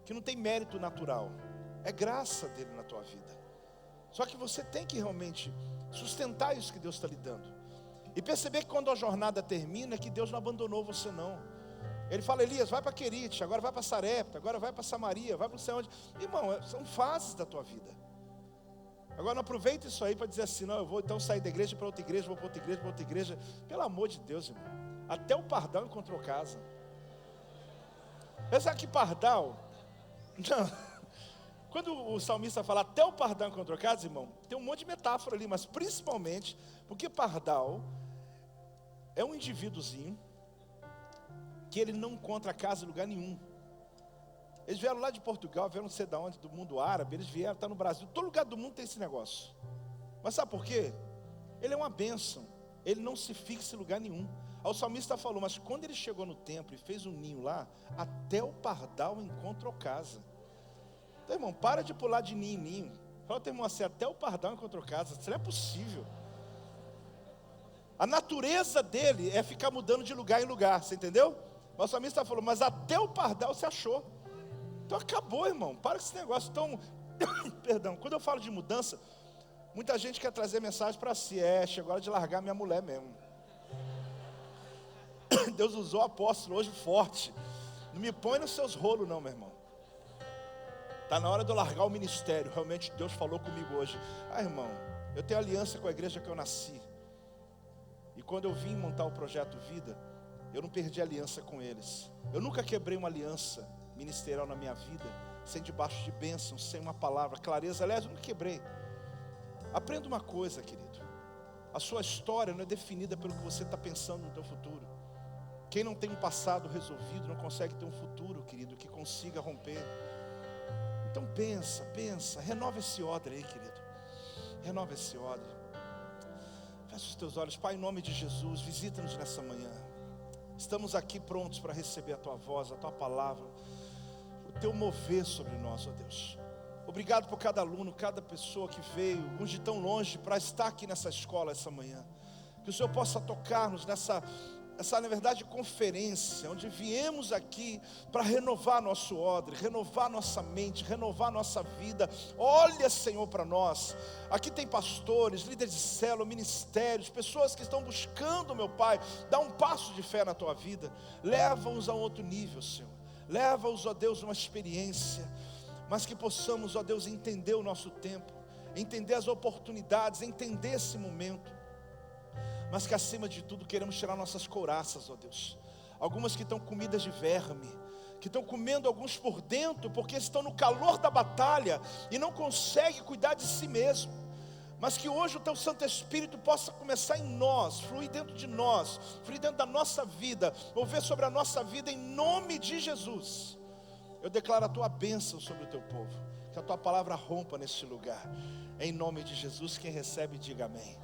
que não tem mérito natural. É graça dele na tua vida. Só que você tem que realmente sustentar isso que Deus está lhe dando. E perceber que quando a jornada termina, que Deus não abandonou você não. Ele fala, Elias, vai para Querite, agora vai para Sarepta, agora vai para Samaria, vai para não sei onde. Irmão, são fases da tua vida. Agora não aproveita isso aí para dizer assim, não, eu vou então sair da igreja para outra igreja, vou para outra igreja, para outra igreja. Pelo amor de Deus, irmão. Até o pardal encontrou casa. Pensa que pardal... Não. Quando o salmista fala até o pardal encontrou casa, irmão, tem um monte de metáfora ali, mas principalmente porque pardal é um indivíduozinho que ele não encontra casa em lugar nenhum. Eles vieram lá de Portugal, vieram não sei de onde, do mundo árabe, eles vieram, está no Brasil, todo lugar do mundo tem esse negócio. Mas sabe por quê? Ele é uma bênção, ele não se fixa em lugar nenhum. Aí o salmista falou, mas quando ele chegou no templo e fez um ninho lá, até o pardal encontrou casa. Então, irmão, para de pular de ninho em ninho. Fala, teu irmão, assim, até o pardal encontrou casa. Isso não é possível. A natureza dele é ficar mudando de lugar em lugar, você entendeu? Mas o salmista falou, mas até o pardal se achou. Então acabou, irmão, para com esse negócio. Então, perdão, quando eu falo de mudança, muita gente quer trazer mensagem para si. Chegou a hora de largar minha mulher mesmo. Deus usou o apóstolo hoje forte. Não me põe nos seus rolos não, meu irmão. Está na hora de eu largar o ministério. Realmente Deus falou comigo hoje. Irmão, eu tenho aliança com a igreja que eu nasci. E quando eu vim montar o projeto Vida, eu não perdi aliança com eles. Eu nunca quebrei uma aliança ministerial na minha vida sem debaixo de bênção, sem uma palavra, clareza. Aliás, eu nunca quebrei. Aprenda uma coisa, querido. A sua história não é definida pelo que você está pensando no teu futuro. Quem não tem um passado resolvido não consegue ter um futuro, querido, que consiga romper. Então pensa, renova esse odre aí, querido. Renova esse odre. Fecha os teus olhos. Pai, em nome de Jesus, visita-nos nessa manhã. Estamos aqui prontos para receber a tua voz, a tua palavra, o teu mover sobre nós, ó Deus. Obrigado por cada aluno, cada pessoa que veio, uns de tão longe, para estar aqui nessa escola essa manhã. Que o Senhor possa tocar-nos nessa, na verdade, conferência, onde viemos aqui para renovar nosso odre, renovar nossa mente, renovar nossa vida. Olha, Senhor, para nós. Aqui tem pastores, líderes de célula, ministérios, pessoas que estão buscando, meu Pai, dar um passo de fé na tua vida. Leva-os a um outro nível, Senhor. Leva-os, ó Deus, uma experiência. Mas que possamos, ó Deus, entender o nosso tempo, entender as oportunidades, entender esse momento. Mas que acima de tudo queremos tirar nossas couraças, ó Deus. Algumas que estão comidas de verme, que estão comendo alguns por dentro, porque estão no calor da batalha e não conseguem cuidar de si mesmo. Mas que hoje o teu Santo Espírito possa começar em nós, fluir dentro de nós, fluir dentro da nossa vida, mover sobre a nossa vida em nome de Jesus. Eu declaro a tua bênção sobre o teu povo, que a tua palavra rompa neste lugar. Em nome de Jesus, quem recebe diga amém.